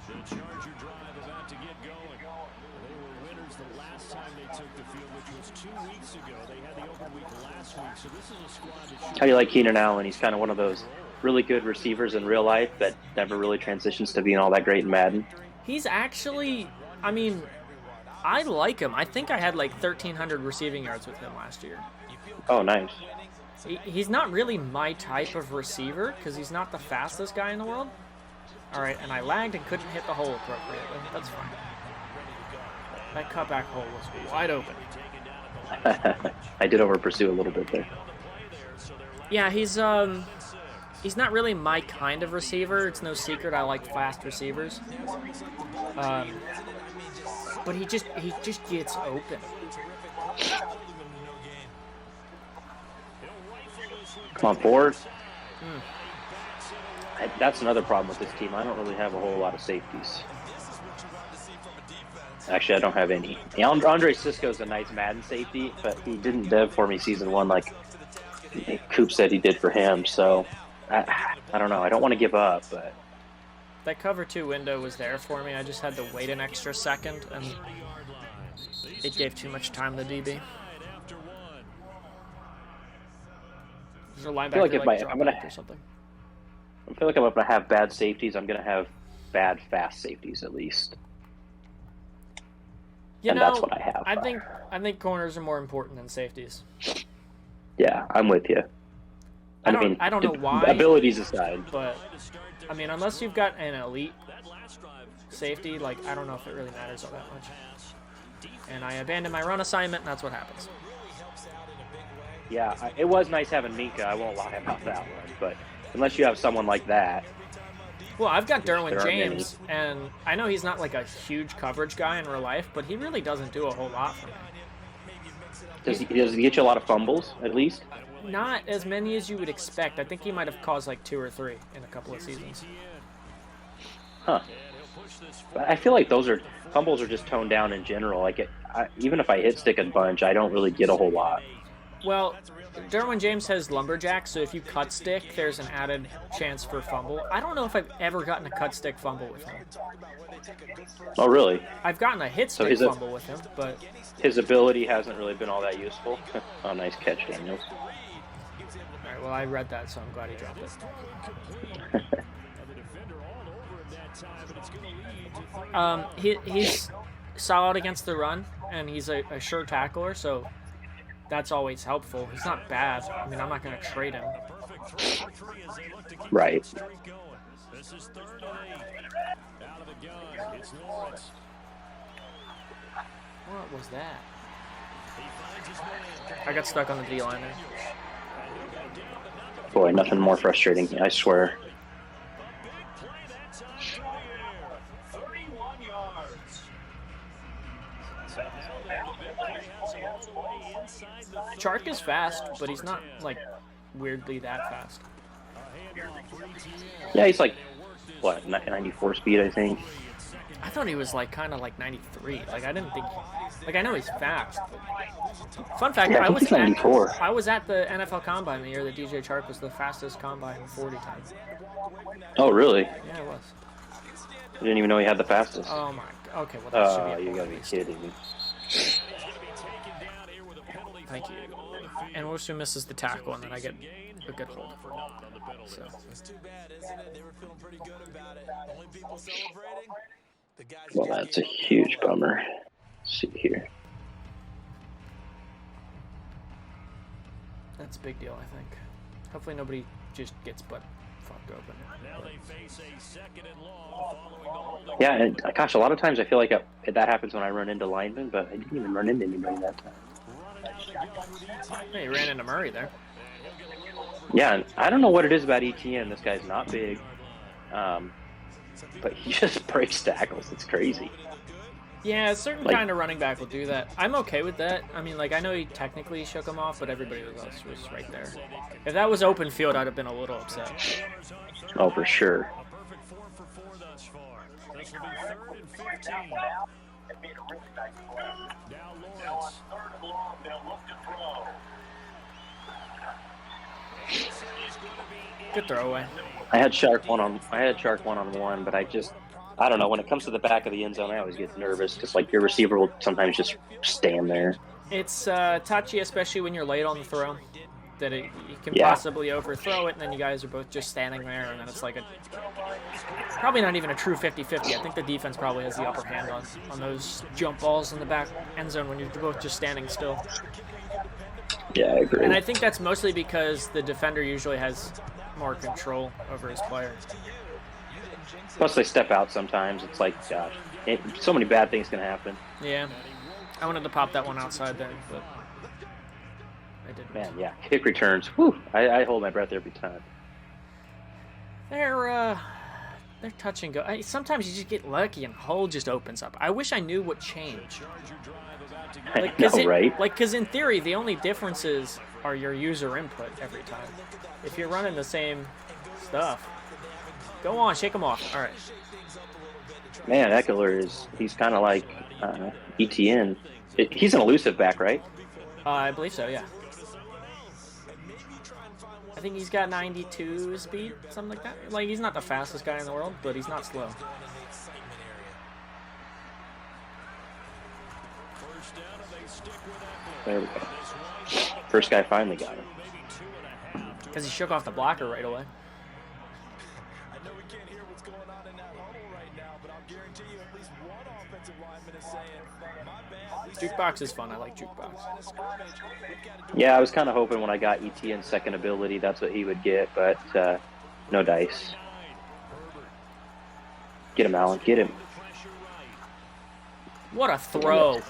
The Charger drive about to get going. They were winners the last time they took the field, which was 2 weeks ago. They had the open week last week, so this is a squad that... How do you like Keenan Allen? He's kind of one of those really good receivers in real life that never really transitions to being all that great in Madden. He's actually, I mean, I like him. I think I had like 1,300 receiving yards with him last year. Oh, nice. He's not really my type of receiver because he's not the fastest guy in the world. All right, and I lagged and couldn't hit the hole appropriately. That's fine. That cutback hole was wide open. I did over pursue a little bit there. Yeah, he's not really my kind of receiver. It's no secret I like fast receivers. But he just gets open. Come on, forward. That's another problem with this team. I don't really have a whole lot of safeties. Actually, I don't have any. Andre Sisco's a nice Madden safety, but he didn't dev for me season 1 like Coop said he did for him. So I don't know. I don't want to give up, but that cover 2 window was there for me. I just had to wait an extra second, and it gave too much time to DB. There's a linebacker like I'm gonna or something. I feel like if I have bad safeties, I'm gonna have bad fast safeties at least. You know, that's what I have. I think corners are more important than safeties. Yeah, I'm with you. I don't know why. Abilities aside, but I mean, unless you've got an elite safety, like I don't know if it really matters all that much. And I abandoned my run assignment, and that's what happens. Yeah, it was nice having Minka. I won't lie about that one, but unless you have someone like that. Well, I've got Derwin James, and I know he's not like a huge coverage guy in real life, but he really doesn't do a whole lot for me. Does he get you a lot of fumbles, at least? Not as many as you would expect. I think he might have caused like 2 or 3 in a couple of seasons. Huh. But I feel like fumbles are just toned down in general. Like even if I hit stick a bunch, I don't really get a whole lot. Well, Derwin James has lumberjack, so if you cut stick, there's an added chance for fumble. I don't know if I've ever gotten a cut stick fumble with him. Oh, really? I've gotten a hit stick fumble with him, but... His ability hasn't really been all that useful. Oh, nice catch, Daniels. All right, well, I read that, so I'm glad he dropped it. He's solid against the run, and he's a sure tackler, so... That's always helpful. He's not bad. I mean, I'm not going to trade him. Right. This is 3rd and 8. Out of the gun. It's Lawrence. What was that? I got stuck on the D-line there. Boy, nothing more frustrating, I swear. Chark is fast, but he's not, like, weirdly that fast. Yeah, he's like, what, 94 speed, I think? I thought he was, like, kind of like 93. Like, I didn't think... Like, I know he's fast. But... Fun fact, yeah, I was at the NFL Combine the year that DJ Chark was the fastest Combine 40 times. Oh, really? Yeah, it was. I didn't even know he had the fastest. Oh, my... Okay, well, that should be... You gotta be kidding me. Thank you. And Worcester misses the tackle, and then I get a good hold. So. It's too bad, isn't it? They were feeling pretty good about it. Only people celebrating? The guys Well, that's a huge bummer. Let's see here. That's a big deal, I think. Hopefully nobody just gets butt fucked open. Now they face a 2nd and long following the holding. Yeah, and gosh, a lot of times I feel like that happens when I run into linemen, but I didn't even run into anybody that time. Running out again with ETN. Hey, you ran into Murray there. Yeah, and I don't know what it is about ETN. This guy's not big, but he just breaks tackles. It's crazy. Yeah, a certain kind of running back will do that. I'm okay with that. I mean, like, I know he technically shook him off, but everybody else was right there. If that was open field, I'd have been a little upset. Oh, for sure. A perfect 4 for 4 thus far. This will be 3rd and 15. Now Lawrence. Good throwaway. I had Shark one-on-one, but I don't know. When it comes to the back of the end zone, I always get nervous because, like, your receiver will sometimes just stand there. It's touchy, especially when you're late on the throw, that you can Yeah. possibly overthrow it, and then you guys are both just standing there, and then it's like probably not even a true 50-50. I think the defense probably has the upper hand on those jump balls in the back end zone when you're both just standing still. Yeah, I agree. And I think that's mostly because the defender usually has more control over his player. Plus, they step out sometimes. It's like, gosh, so many bad things can happen. Yeah. I wanted to pop that one outside there, but I didn't. Man, yeah, kick returns. Whew, I hold my breath every time. They're touch and go. Sometimes you just get lucky and hole just opens up. I wish I knew what changed. I know, right? Because in theory, the only differences are your user input every time. If you're running the same stuff, go on, shake them off. All right. Man, Eckler he's kind of like ETN. He's an elusive back, right? I believe so, yeah. I think he's got 92 speed, something like that. Like, he's not the fastest guy in the world, but he's not slow. There we go. First guy finally got him. Because he shook off the blocker right away. I know we can't hear what's going on in that huddle right now, but I'll guarantee you at least one offensive lineman is saying, my bad. Jukebox is fun. I like Jukebox. Yeah, I was kind of hoping when I got ETN's second ability, that's what he would get, but no dice. Get him, Allen. Get him. What a throw.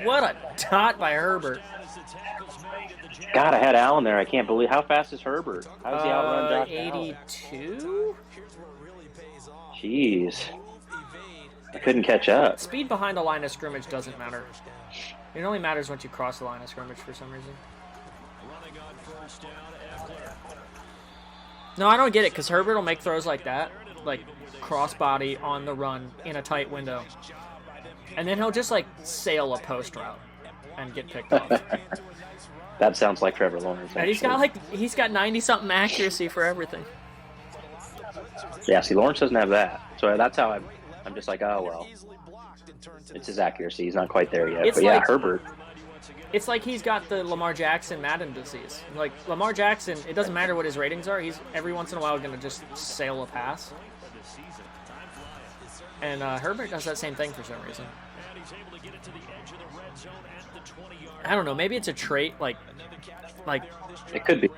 What a dot by Herbert. God, I had Allen there. I can't believe. How fast is Herbert? How does he outrun Josh Allen? 82? Jeez. I couldn't catch up. Speed behind the line of scrimmage doesn't matter. It only matters once you cross the line of scrimmage for some reason. No, I don't get it, because Herbert will make throws like that, like crossbody on the run in a tight window. And then he'll just, like, sail a post route and get picked off. That sounds like Trevor Lawrence. And he's got 90-something accuracy for everything. Yeah, see, Lawrence doesn't have that. So that's how I'm just like, oh, well. It's his accuracy. He's not quite there yet. It's but yeah, like, Herbert. It's like he's got the Lamar Jackson Madden disease. Like, Lamar Jackson, it doesn't matter what his ratings are. He's every once in a while going to just sail a pass. And Herbert does that same thing for some reason. I don't know. Maybe it's a trait, like It could be.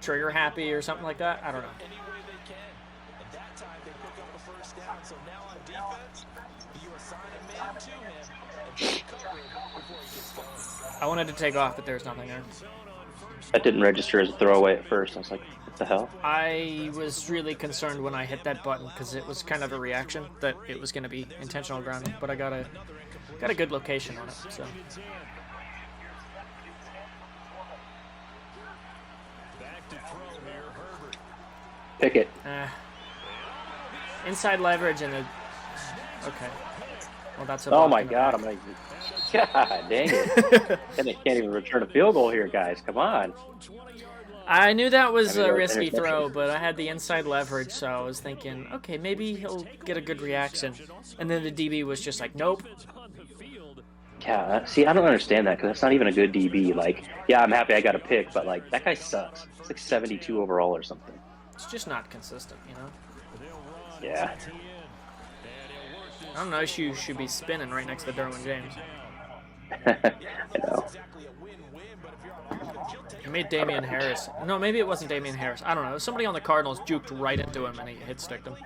trigger happy or something like that. I don't know. I wanted to take off, but there's nothing there. That didn't register as a throwaway at first. I was like, what the hell? I was really concerned when I hit that button because it was kind of a reaction that it was going to be intentional grounding, but I got a good location on it. So. Pick it. Inside leverage and a. Okay. Well, that's a. Oh my God! I'm like, God dang it! And they can't even return a field goal here, guys. Come on. I knew that was a risky throw, but I had the inside leverage, so I was thinking, okay, maybe he'll get a good reaction. And then the DB was just like, nope. Yeah, see, I don't understand that because that's not even a good DB. Like, yeah, I'm happy I got a pick, but like that guy sucks. It's like 72 overall or something. It's just not consistent, you know? Yeah. I don't know, you should be spinning right next to Derwin James. I know. He made Damian Harris. No, maybe it wasn't Damian Harris. I don't know. Somebody on the Cardinals juked right into him and he hit sticked him.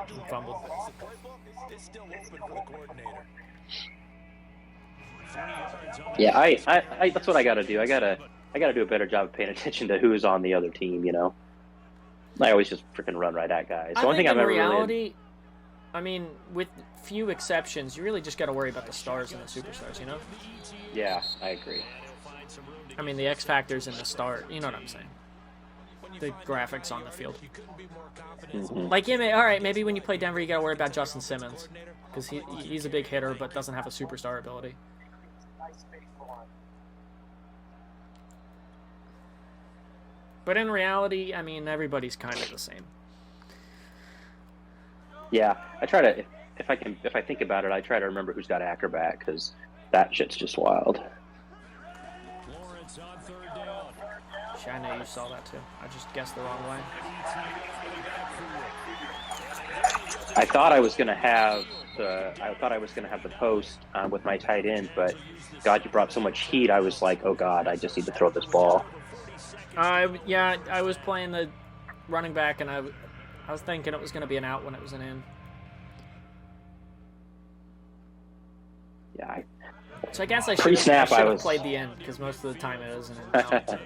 And fumbled. It's still open for the coordinator. Yeah, I that's what I got to do. I gotta do a better job of paying attention to who's on the other team. You know, I always just freaking run right at guys. The only thing I've ever really. I mean, with few exceptions, you really just got to worry about the stars and the superstars. You know. Yeah, I agree. I mean, the X factors in the start. You know what I'm saying? The graphics on the field. Mm-hmm. Like, yeah, all right, maybe when you play Denver, you got to worry about Justin Simmons because he's a big hitter but doesn't have a superstar ability. But in reality, I mean, everybody's kind of the same. Yeah, I try to if I think about it, I try to remember who's got acrobat because that shit's just wild. I know you saw that too. I just guessed the wrong way. I thought I was gonna have the post with my tight end, but God, you brought so much heat. I was like, oh God, I just need to throw this ball. Yeah, I was playing the running back, and I was thinking it was going to be an out when it was an in. Yeah. So I guess I should have played the in because most of the time it is an out.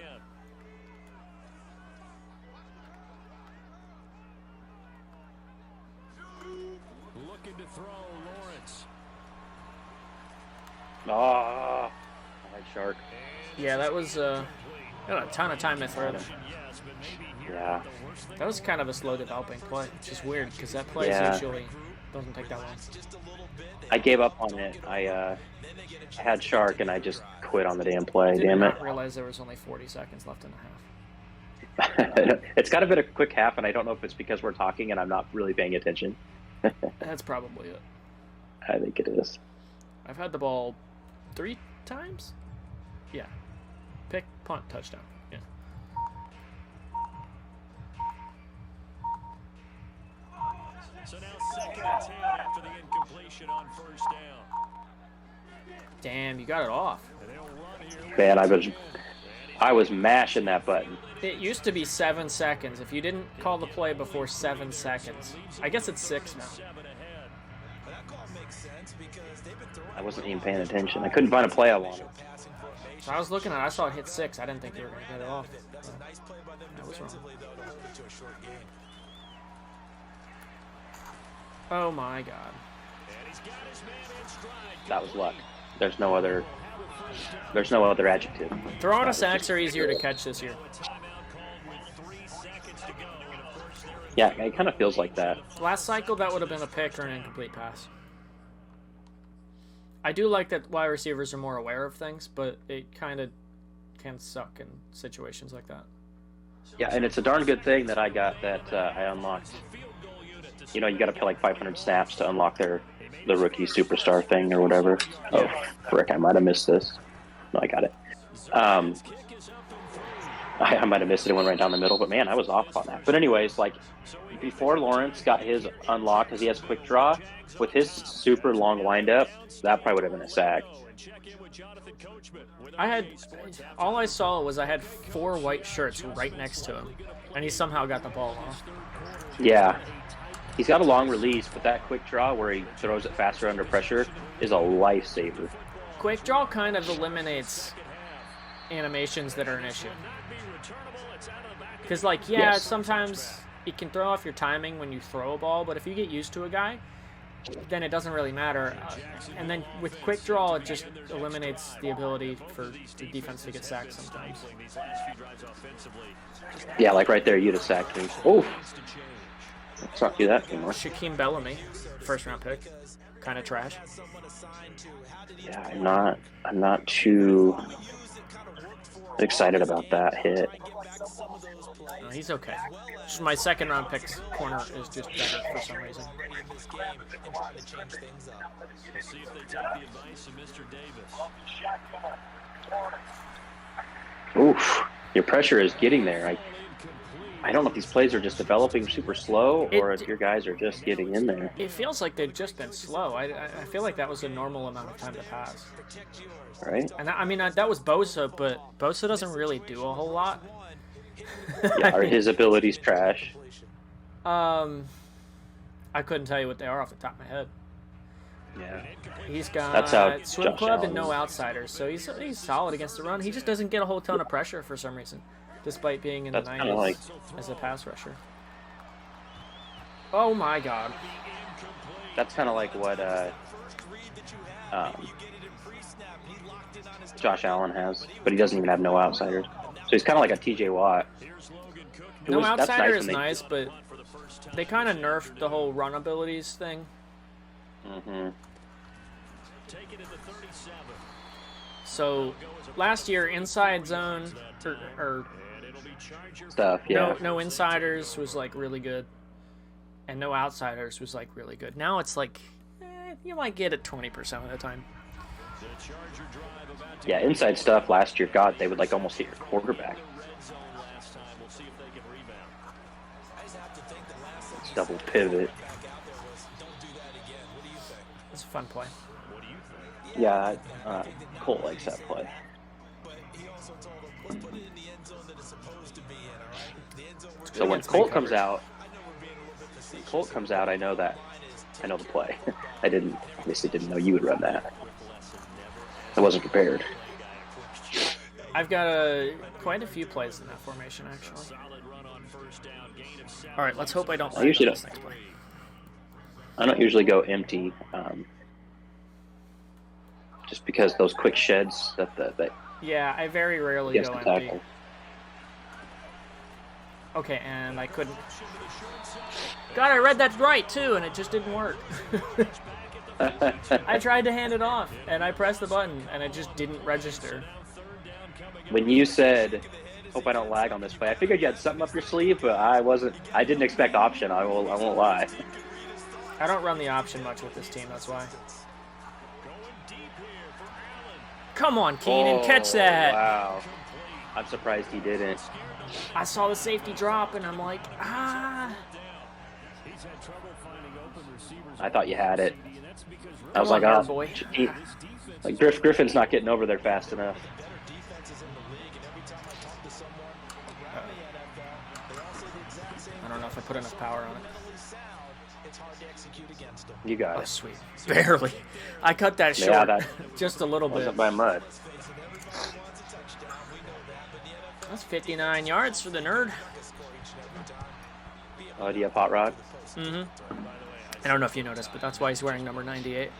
Looking to throw, Lawrence. Oh, shark. Yeah, that was got a ton of time to throw them. Yeah. That was kind of a slow developing play, which is weird because that play usually doesn't take that long. I gave up on it. I had shark and I just quit on the damn play. I Damn not it! Realize there was only 40 seconds left in the half. It's got a bit of quick half, and I don't know if it's because we're talking and I'm not really paying attention. That's probably it. I think it is. I've had the ball 3 times. Yeah. Pick, punt, touchdown. Yeah. So now second and 10 after the incompletion on first down. Damn, you got it off. Man, I was mashing that button. It used to be 7 seconds. If you didn't call the play before 7 seconds, I guess it's 6 now. I wasn't even paying attention. I couldn't find a play I wanted. So I was looking at it. I saw it hit 6. I didn't think you were going to get it off. I was wrong. Oh my God. That was luck. There's no other adjective. Throwing a sacks are easier to catch this year. Yeah, it kind of feels like that. Last cycle, that would have been a pick or an incomplete pass. I do like that wide receivers are more aware of things, but it kind of can suck in situations like that. Yeah, and it's a darn good thing that I got that I unlocked. You know, you got to play like 500 snaps to unlock the rookie superstar thing or whatever. Oh, frick, I might have missed this. No, I got it. I might have missed it. It went right down the middle, but man, I was off on that. But anyways, like before Lawrence got his unlock because he has quick draw, with his super long windup, that probably would have been a sack. All I saw was I had 4 white shirts right next to him, and he somehow got the ball off. Yeah. He's got a long release, but that quick draw where he throws it faster under pressure is a lifesaver. Quick draw kind of eliminates animations that are an issue. Because, like, yeah, sometimes it can throw off your timing when you throw a ball, but if you get used to a guy, then it doesn't really matter. And then with quick draw, it just eliminates the ability for the defense to get sacked sometimes. Yeah, like right there, you'd have sacked me. Oh, let's not do that anymore. Shaquem Bellamy, first round pick, kind of trash. Yeah, I'm not too excited about that hit. No, he's okay. Just my second round pick's corner is just better for some reason. Oof, your pressure is getting there. I don't know if these plays are just developing super slow or It- if your guys are just getting in there. It feels like they've just been slow. I feel like that was a normal amount of time to pass. Right? And that was Bosa, but Bosa doesn't really do a whole lot. Yeah, are his abilities trash? I couldn't tell you what they are off the top of my head. Yeah. He's got That's how swim Josh club Allen and no is. outsiders, so he's solid against the run. He just doesn't get a whole ton of pressure for some reason, despite being in That's the kinda 90s like- as a pass rusher. Oh my God! That's kind of like what Josh Allen has, but he doesn't even have no outsiders. So he's kind of like a TJ Watt. No That's outsider nice is when they- nice, but they kind of nerfed the whole run abilities thing. Mm-hmm. So last year, inside zone or Stuff, yeah. no insiders was like really good, and no outsiders was like really good. Now it's like you might get it 20% of the time. Yeah, inside stuff last year, God, they would like almost hit your quarterback. It's double pivot. It's a fun play. Yeah, Colt likes that play. So when It's Colt big comes coverage. out, I know the play. I obviously didn't know you would run that. I wasn't prepared. I've got quite a few plays in that formation, actually. All right, let's hope I don't. I usually land on this don't. next play. I don't usually go empty, just because those quick sheds that Yeah, I very rarely gets go the empty. tackle. Okay, and I couldn't. God, I read that right too, and it just didn't work. I tried to hand it off, and I pressed the button, and it just didn't register. When you said, "Hope I don't lag on this play," I figured you had something up your sleeve, but I didn't expect option. I won't lie. I don't run the option much with this team, that's why. Come on, Keenan, catch that! Wow, I'm surprised he didn't. I saw the safety drop, and I'm like, ah. I thought you had it. I Come was like, on, oh, here, boy. like Griffin's not getting over there fast enough. I don't know if I put enough power on it. You got Oh, it. sweet. Barely. I cut that short Yeah, that just a little bit. wasn't by mud. That's 59 yards for the nerd. Oh, do you have hot rod? Mm-hmm. I don't know if you noticed, but that's why he's wearing number 98.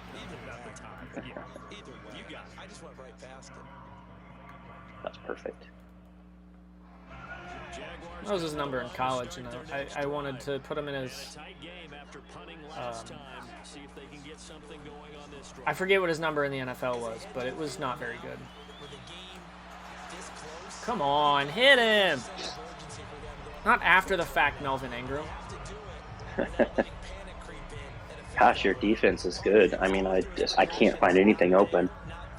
That's perfect. That was his number in college, and I wanted to put him in his. I forget what his number in the NFL was, but it was not very good. Come on, hit him! Not after the fact, Melvin Ingram. Gosh, your defense is good. I mean, I can't find anything open.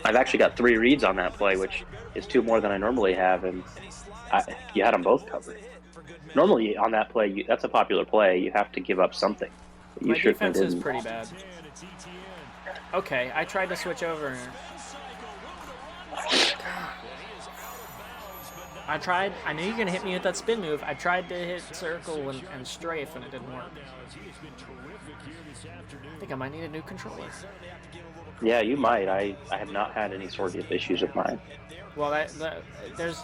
I've actually got 3 reads on that play, which is 2 more than I normally have, and you had them both covered. Normally on that play, that's a popular play. You have to give up something. You My certainly defense is didn't. pretty bad. Okay, I tried to switch over. I knew you were going to hit me with that spin move. I tried to hit circle and strafe, and it didn't work. I think I might need a new controller. Yeah, you might. I have not had any sort of issues with mine. Well, there's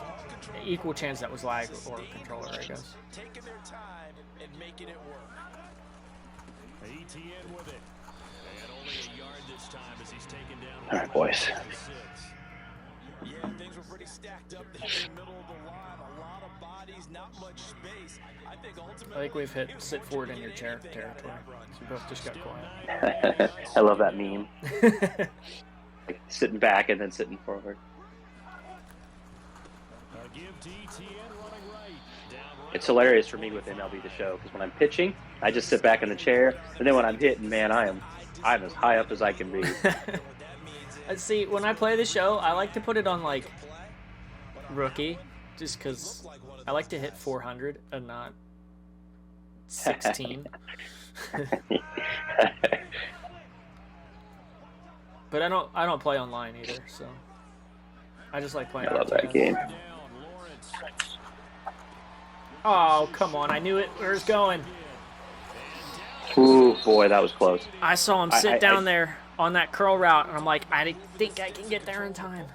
equal chance that was lag or controller, I guess. Taking their time and making it work. ATN with it. And only a yard this time as he's taken down. All right, boys. Yeah, things were pretty stacked up there in the middle of the line. A lot of bodies, not much space. I think we've hit sit forward in your chair territory. So we both just got quiet. I love that meme. Like sitting back and then sitting forward. It's hilarious for me with MLB The Show because when I'm pitching, I just sit back in the chair, and then when I'm hitting, man, I'm as high up as I can be. See, when I play the show, I like to put it on like rookie, just because I like to hit 400 and not 16. But I don't play online either, so I just like playing. I love that game. Oh, come on. I knew it. Where it's going. Ooh, boy, that was close. I saw him sit down there on that curl route, and I'm like, I think I can get there in time.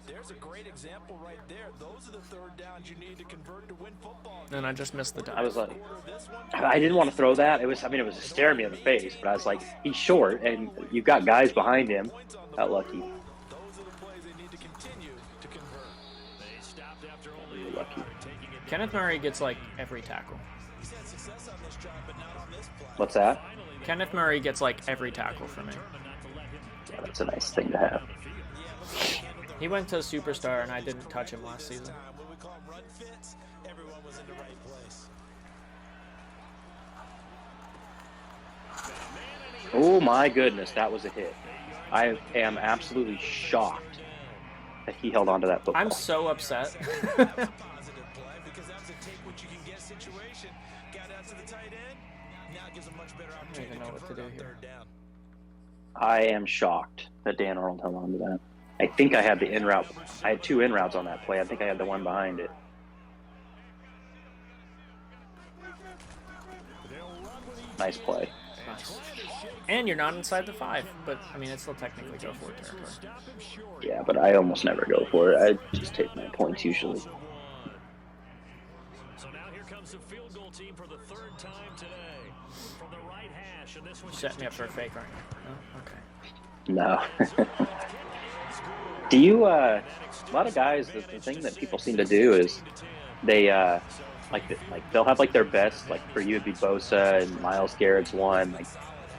There's a great example right there. Those are the third downs you need to convert to win football. And I just missed the time. I was like, I didn't want to throw that. It was staring me in the face, but I was like, he's short, and you've got guys behind him. Got lucky. Those are the plays they need to continue to convert. They stopped after only You're lucky. taking it. Kenneth Murray gets like every tackle. He's had success on this drive, but not on this play. What's that? Kenneth Murray gets like every tackle for me. Yeah, that's a nice thing to have. He went to Superstar, and I didn't touch him last season. When we call them run fits, everyone was in the right place. Oh my goodness, that was a hit. I am absolutely shocked that he held on to that football. I'm so upset. Positive play because that was a take what you can get situation. Got out to the tight end. Now it gives a much better opportunity even know what to convert do on here. third down. I am shocked that Dan Arnold held on to that. I think I had the in route. I had 2 in routes on that play. I think I had the one behind it. Nice play. Nice. And you're not inside the 5, but I mean, it's still technically go for it territory. Yeah, but I almost never go for it. I just take my points usually. So now here comes the field goal team for the third time today. From the right hash, and this one Set me up for a fake right now. Oh, okay. No. Do you, a lot of guys, the thing that people seem to do is they, they'll have like their best, like for you it'd be Bosa and Myles Garrett's one, like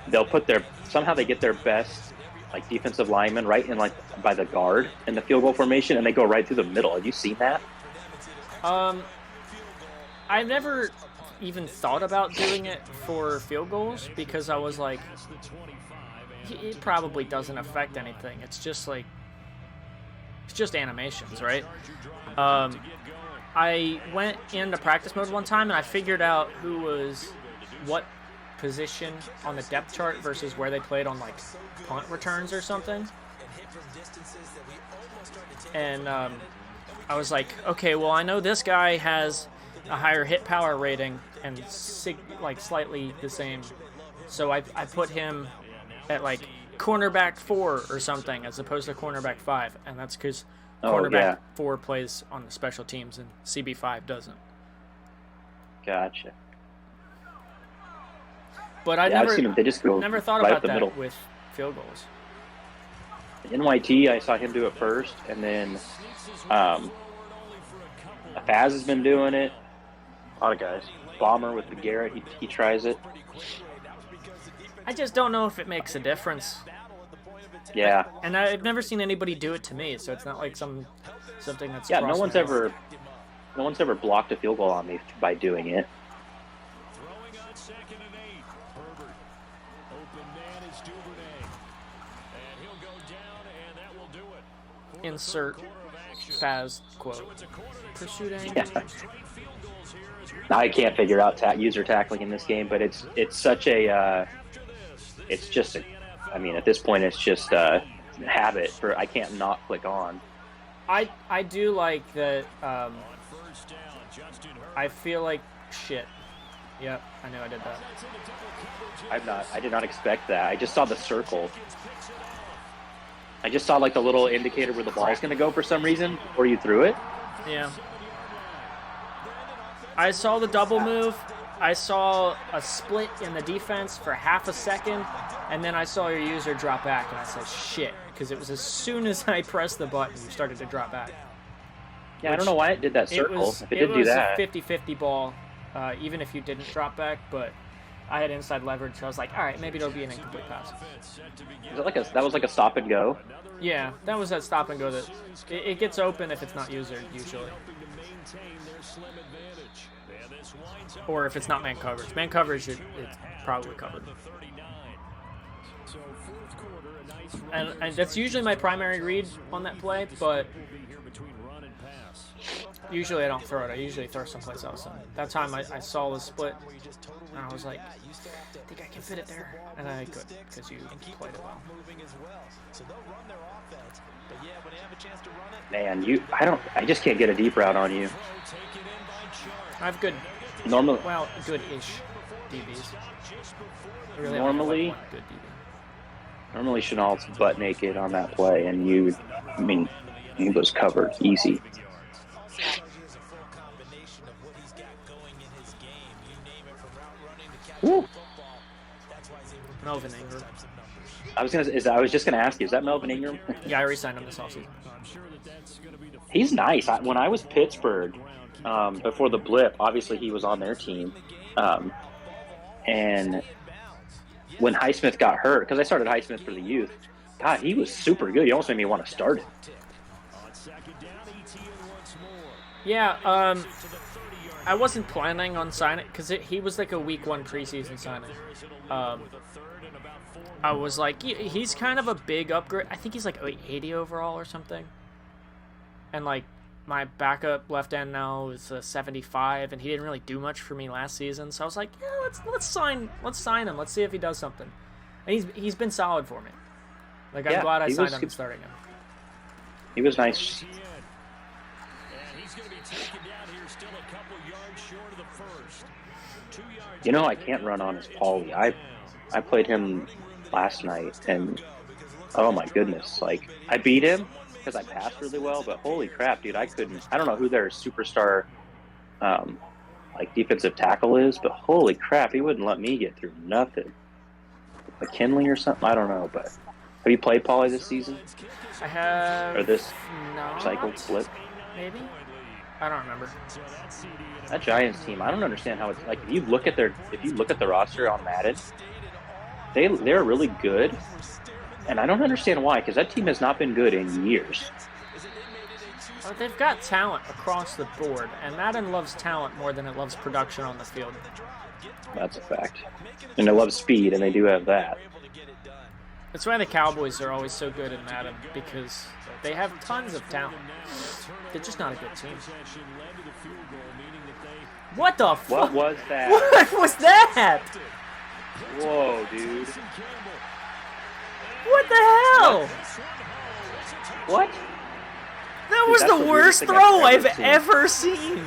they'll put somehow they get their best like defensive lineman right in like by the guard in the field goal formation and they go right through the middle. Have you seen that? I never even thought about doing it for field goals because I was like, it probably doesn't affect anything. It's just like, it's just animations, right? I went into practice mode one time and I figured out who was what position on the depth chart versus where they played on like punt returns or something. And I was like, okay, well I know this guy has a higher hit power rating and slightly the same, so I put him at like cornerback 4 or something as opposed to cornerback 5, and that's because cornerback 4 plays on the special teams and CB5 doesn't. Gotcha. But I I've seen them. They just go never thought right about up the that middle. with field goals. NYT, I saw him do it first, and then Faz has been doing it. A lot of guys. Bomber with the Garrett, he tries it. I just don't know if it makes a difference. Yeah. And I've never seen anybody do it to me, so it's not like something that's Yeah, no crossed one's my mind. ever blocked a field goal on me by doing it. throwing on 2nd and 8. Herbert. Open man is Duvernay. And he'll go down, and that will do it. For the Insert third quarter of action. Faz quote. So it's a quarter to Pursuit angle. Yeah. straight field goals here as we Now I can't figure out user tackling in this game, but it's such a it's just a, I mean at this point it's just a habit for I can't not click on. I do like that. on first down. Justin Herbert. I feel like shit. Yep, I knew I did that. That's in the double coverage. I did not expect that. I just saw the circle. I just saw like the little indicator where the ball's going to go for some reason, or you threw it. Yeah. I saw the double move. I saw a split in the defense for half a second, and then I saw your user drop back, and I said shit, because it was as soon as I pressed the button, you started to drop back. Yeah, I don't know why it did that circle. If it did do that, it was a 50-50 ball, even if you didn't drop back, but I had inside leverage, so I was like, all right, maybe it'll be an incomplete pass. that was like a stop and go. Yeah, that was that stop and go that it gets open if it's not user usually, or if it's not man coverage. Man coverage, it's probably covered. And that's usually my primary read on that play, but Usually I don't throw it. I usually throw someplace else. And that time I saw the split, and I was like, I think I can fit it there. And I could, because you played it well. Man, I just can't get a deep route on you. I have good, good-ish DBs. Really Normally, good DB. Normally Chenault's butt naked on that play, and he was covered easy. Woo. Melvin Ingram. I was just gonna ask you, is that Melvin Ingram? Yeah, I re-signed him this offseason. He's nice. When I was Pittsburgh, before the blip, obviously he was on their team, and when Highsmith got hurt, because I started Highsmith for the youth, God, he was super good. He almost made me want to start him. Yeah, I wasn't planning on signing because he was like a week 1 preseason signing. I was like, he's kind of a big upgrade. I think he's like 80 overall or something. And like my backup left end now is 75, and he didn't really do much for me last season. So I was like, yeah, let's sign him. Let's see if he does something. And he's been solid for me. Like I'm glad I signed him and starting him. He was nice. You know, I can't run on his Paulie. I played him last night, and oh my goodness, like I beat him because I passed really well, but holy crap, dude, I don't know who their superstar like defensive tackle is, but holy crap, he wouldn't let me get through nothing. McKinley or something, I don't know, but have you played Paulie this season? I have. Or this no, cycle flip? Maybe? I don't remember. That Giants team, I don't understand how it's like. If you look at the roster on Madden, they're really good, and I don't understand why, because that team has not been good in years. Well, they've got talent across the board, and Madden loves talent more than it loves production on the field. That's a fact. And it loves speed, and they do have that. That's why the Cowboys are always so good in Madden, because they have tons of talent. They're just not a good team. What the fuck? What was that? What was that? Whoa, dude. What the hell? What? That was the worst throw I've ever seen.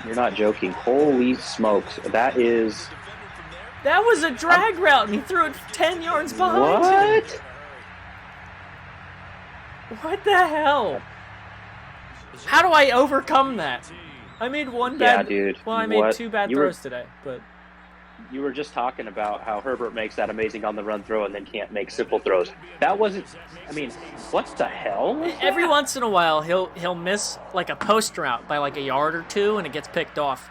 You're not joking. Holy smokes. That was a drag route, and he threw it 10 yards behind him. What? What the hell? How do I overcome that? I made one bad... dude. Well, I made 2 bad throws today, but... You were just talking about how Herbert makes that amazing on-the-run throw and then can't make simple throws. That wasn't... I mean, what the hell was that? Every once in a while, he'll miss like a post route by like a yard or 2, and it gets picked off.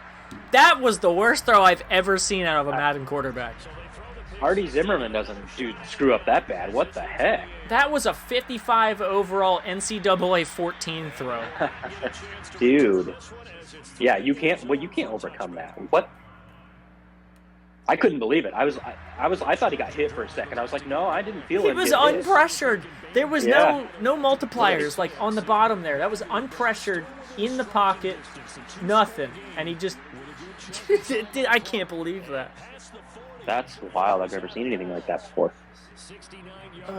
That was the worst throw I've ever seen out of a Madden quarterback. Artie Zimmerman doesn't screw up that bad. What the heck? That was a 55 overall NCAA 14 throw. Dude. Yeah, you can't overcome that. What? I couldn't believe it. I thought he got hit for a second. I was like, no, I didn't feel it. He was unpressured. There was no multipliers like on the bottom there. That was unpressured in the pocket, nothing, and he just I can't believe that. That's wild. I've never seen anything like that before.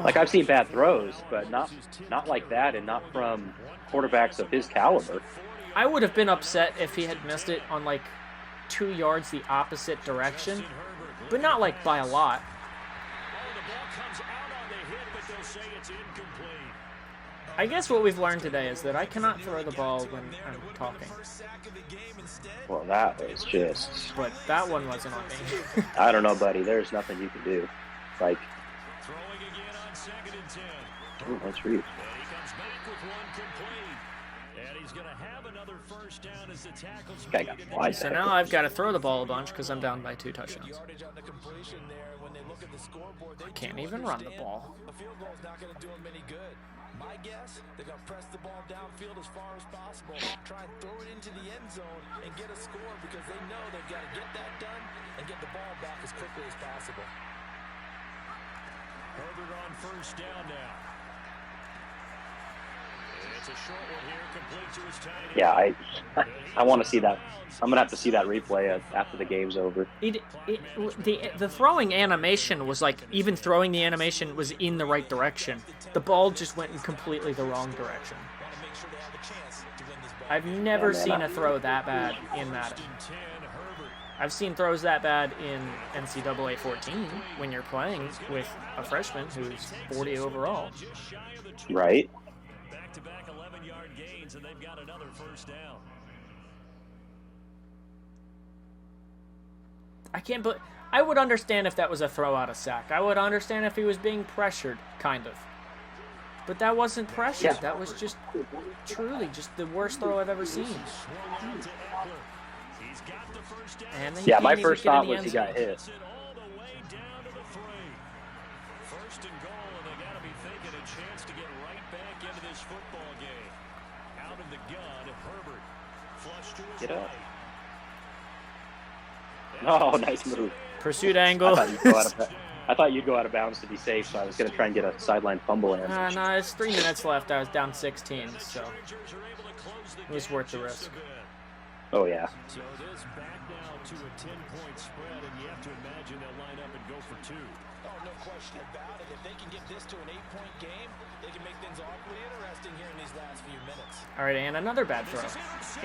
Like I've seen bad throws, but not like that, and not from quarterbacks of his caliber. I would have been upset if he had missed it on like 2 yards the opposite direction, but not like by a lot. I guess what we've learned today is that I cannot throw the ball when I'm talking. Well, that was just... But that one wasn't on me. I don't know, buddy. There's nothing you can do. Like... Ooh, let's read. This guy got wide. So now I've got to throw the ball a bunch because I'm down by 2 touchdowns. I can't even run the ball. My guess, they're going to press the ball downfield as far as possible, try and throw it into the end zone and get a score because they know they've got to get that done and get the ball back as quickly as possible. Herbert on first down now. Yeah, I want to see that. I'm gonna have to see that replay after the game's over. The throwing animation was like, even throwing the animation was in the right direction. The ball just went in completely the wrong direction. I've never seen a throw that bad in Madden. I've seen throws that bad in NCAA 14 when you're playing with a freshman who's 40 overall. Right. Back-to-back 11-yard gains, and they've got another first down. I would understand if that was a throw out of sack. I would understand if he was being pressured, kind of. But that wasn't pressure. Yeah. That was just truly just the worst throw I've ever seen. And yeah, my first thought was he got hit. First and goal, and they got to be thinking a chance to get right back into this football game. Out of the gun, Herbert flushed to his right. Oh, nice move. Pursuit angle. I thought you'd go out of bounds to be safe, so I was going to try and get a sideline fumble in. No, it's 3 minutes left. I was down 16, so it was worth the risk. Oh, yeah. So it is back now to a 10-point spread, and you have to imagine they'll line up and go for 2. Oh, no question about it. If they can get this to an 8-point game, they can make things awfully interesting here in these last few minutes. All right, and another bad throw.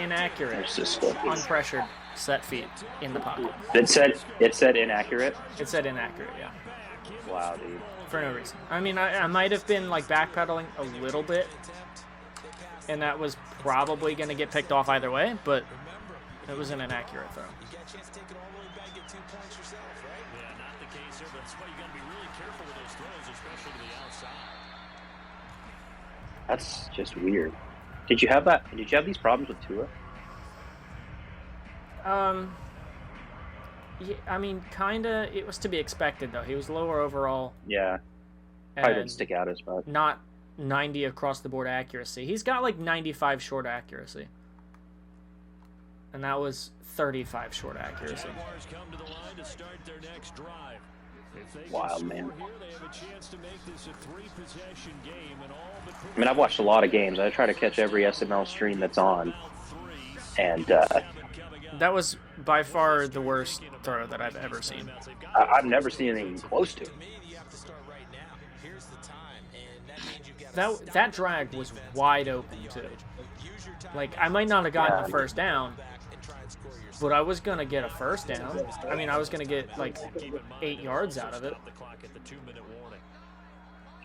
Inaccurate. Unpressured set feet in the pocket. It said inaccurate? It said inaccurate, yeah. Wow, dude. For no reason. I mean, I might have been, like, backpedaling a little bit, and that was probably going to get picked off either way, but it was an inaccurate throw. That's just weird. Did you have that? Did you have these problems with Tua? Yeah, I mean, kinda. It was to be expected, though. He was lower overall. Yeah. Probably didn't stick out as much. Not 90 across the board accuracy. He's got like 95 short accuracy. And that was 35 short accuracy. Wild, man. I mean, I've watched a lot of games. I try to catch every SML stream that's on. And that was by far the worst throw that I've ever seen. I've never seen anything close to it. That drag was wide open, too. Like, I might not have gotten the first down, but I was going to get a first down. I mean, I was going to get, like, 8 yards out of it.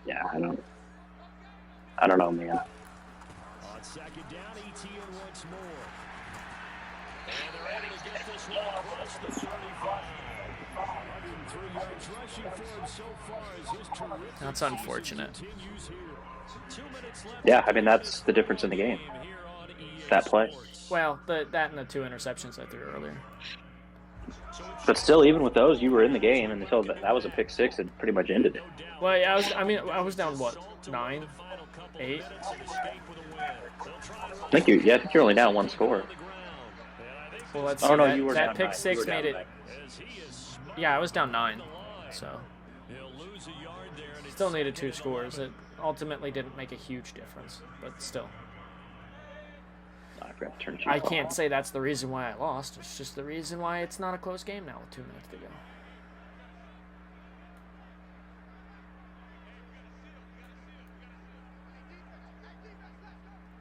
Yeah, I don't know, man. On second down, ETN once more. And they're able to get this one across the 35. 103 yards rushing for him so far as his terrific. That's unfortunate. Yeah, I mean, that's the difference in the game. That play. Well, that and the 2 interceptions I threw earlier. But still, even with those, you were in the game until that was a pick 6 and pretty much ended it. Well, yeah, I was down, what, 9? 8? I think you're only down 1 score. Well, let's see. No, you were that down pick 9. 6 made it. Yeah, I was down 9. So still needed 2 scores. It ultimately didn't make a huge difference, but still. I can't say that's the reason why I lost. It's just the reason why it's not a close game now with 2 minutes to go.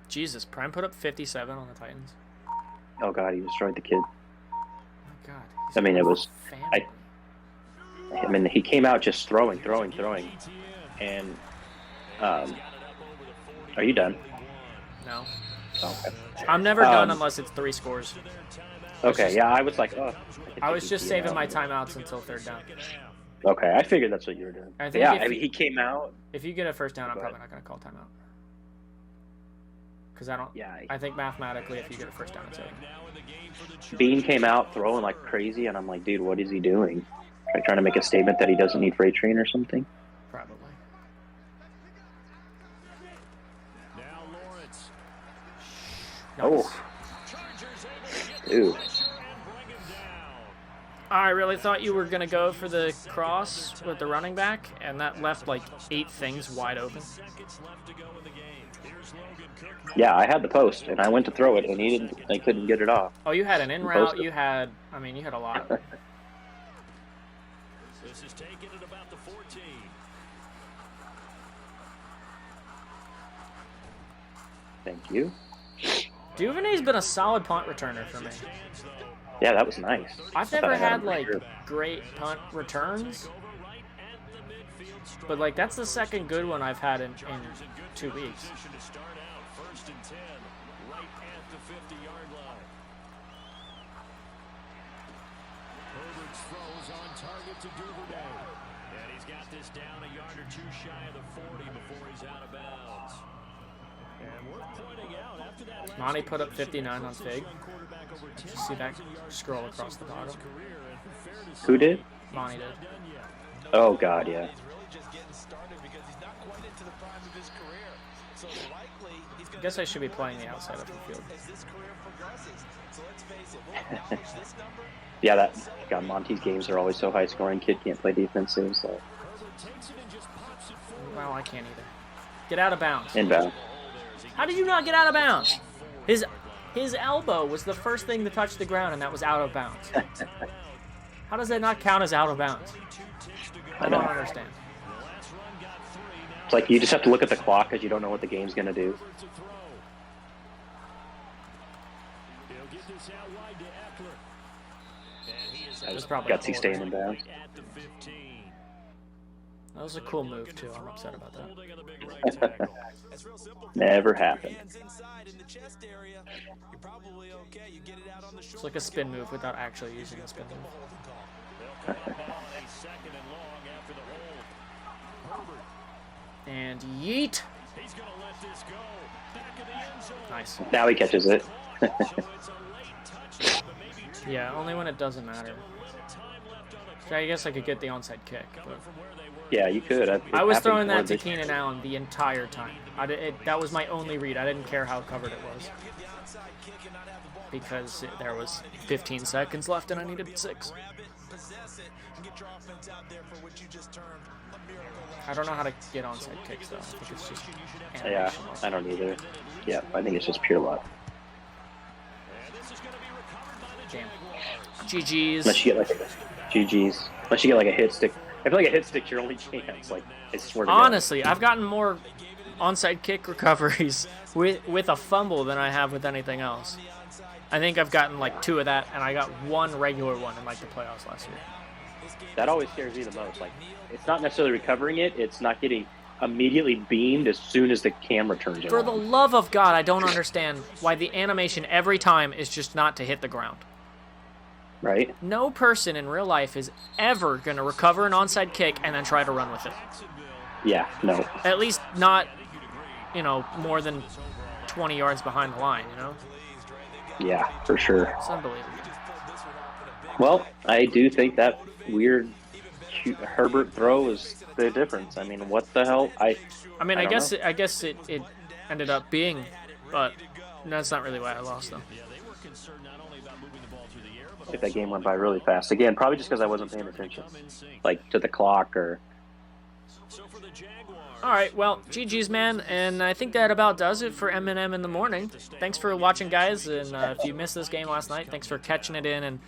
Jesus, Prime put up 57 on the Titans. Oh, God, he destroyed the kid. Oh, my God. I mean, it was... I mean, he came out just throwing. And, are you done? No. Okay. I'm never done unless it's 3 scores. Okay, yeah, I was like, oh. I was just saving my timeouts until 3rd down. Okay, I figured that's what you were doing. I think I mean, he came out. If you get a first down, I'm probably not going to call timeout. Because I don't. Yeah. I think mathematically, if you get a first down, it's over. Bean came out throwing like crazy, and I'm like, dude, what is he doing? Like trying to make a statement that he doesn't need freight train or something? Probably. Now Lawrence. Oh. Dude. I really thought you were going to go for the cross with the running back, and that left like 8 things wide open. Yeah, I had the post, and I went to throw it, and he didn't. I couldn't get it off. Oh, you had an in route. You had a lot. This is taken at about the 14. Thank you. Duvernay's been a solid punt returner for me. Yeah, that was nice. I've never had like great punt returns, but like that's the second good one I've had in 2 weeks. First and 10, right at the 50-yard line. Herbert's throw is on target to Duvernay. And he's got this down a yard or 2 shy of the 40 before he's out of bounds. And we're pointing out after that last Monty put up 59 on Fig. Did you see that scroll across the bottom? Who did? Monty did. Oh God, yeah. He's really just getting started because he's not quite into the prime of his career. So likely he's going I guess I should be playing the outside of the field. as this career progresses. So let's face it, we'll accomplish this number. Yeah, God, Monty's games are always so high scoring. Kid can't play defensive, so. Well, I can't either. Get out of bounds. Inbound. How did you not get out of bounds? His elbow was the first thing to touch the ground, and that was out of bounds. How does that not count as out of bounds? I don't understand. It's like you just have to look at the clock because you don't know what the game's going to do. That was probably Gutsy staying in bounds. That was a cool move, too. I'm upset about that. Never happened. It's like a spin move without actually using a spin move. And yeet. Nice. Now he catches it. Yeah, only when it doesn't matter. So I guess I could get the onside kick. But Yeah, you could. I was throwing that to Keenan Allen the entire time. That was my only read. I didn't care how covered it was. Because there was 15 seconds left and I needed 6. I don't know how to get onside kicks, though. I think it's just Yeah, I don't either. Yeah, I think it's just pure luck. Damn. GG's. Unless you get like GG's. Unless you get like a hit stick. I feel like a hit stick's your only chance. Like, I swear to God. Honestly, I've gotten more onside kick recoveries with a fumble than I have with anything else. I think I've gotten like 2 of that, and I got 1 regular one in like the playoffs last year. That always scares me the most. Like, it's not necessarily recovering it; it's not getting immediately beamed as soon as the camera turns around. For the love of God, I don't understand why the animation every time is just not to hit the ground. Right? No person in real life is ever going to recover an onside kick and then try to run with it. Yeah, no. At least not, more than 20 yards behind the line, Yeah, for sure. It's unbelievable. Well, I do think that weird Herbert throw is the difference. I mean, what the hell? I guess it ended up being, but that's not really why I lost, though. If that game went by really fast. Again, probably just because I wasn't paying attention, like to the clock or. All right, well, GG's, man, and I think that about does it for M&M in the morning. Thanks for watching, guys, and if you missed this game last night, thanks for catching it in and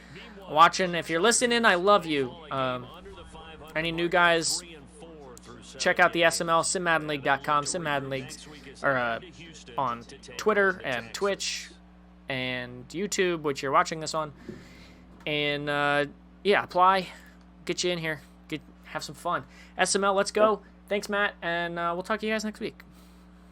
watching. If you're listening, I love you. Any new guys, check out the SML, simmaddenleague.com, simmaddenleagues, or on Twitter and Twitch and YouTube, which you're watching this on. And, apply, get you in here, have some fun. SML, let's go. Thanks, Matt, and we'll talk to you guys next week.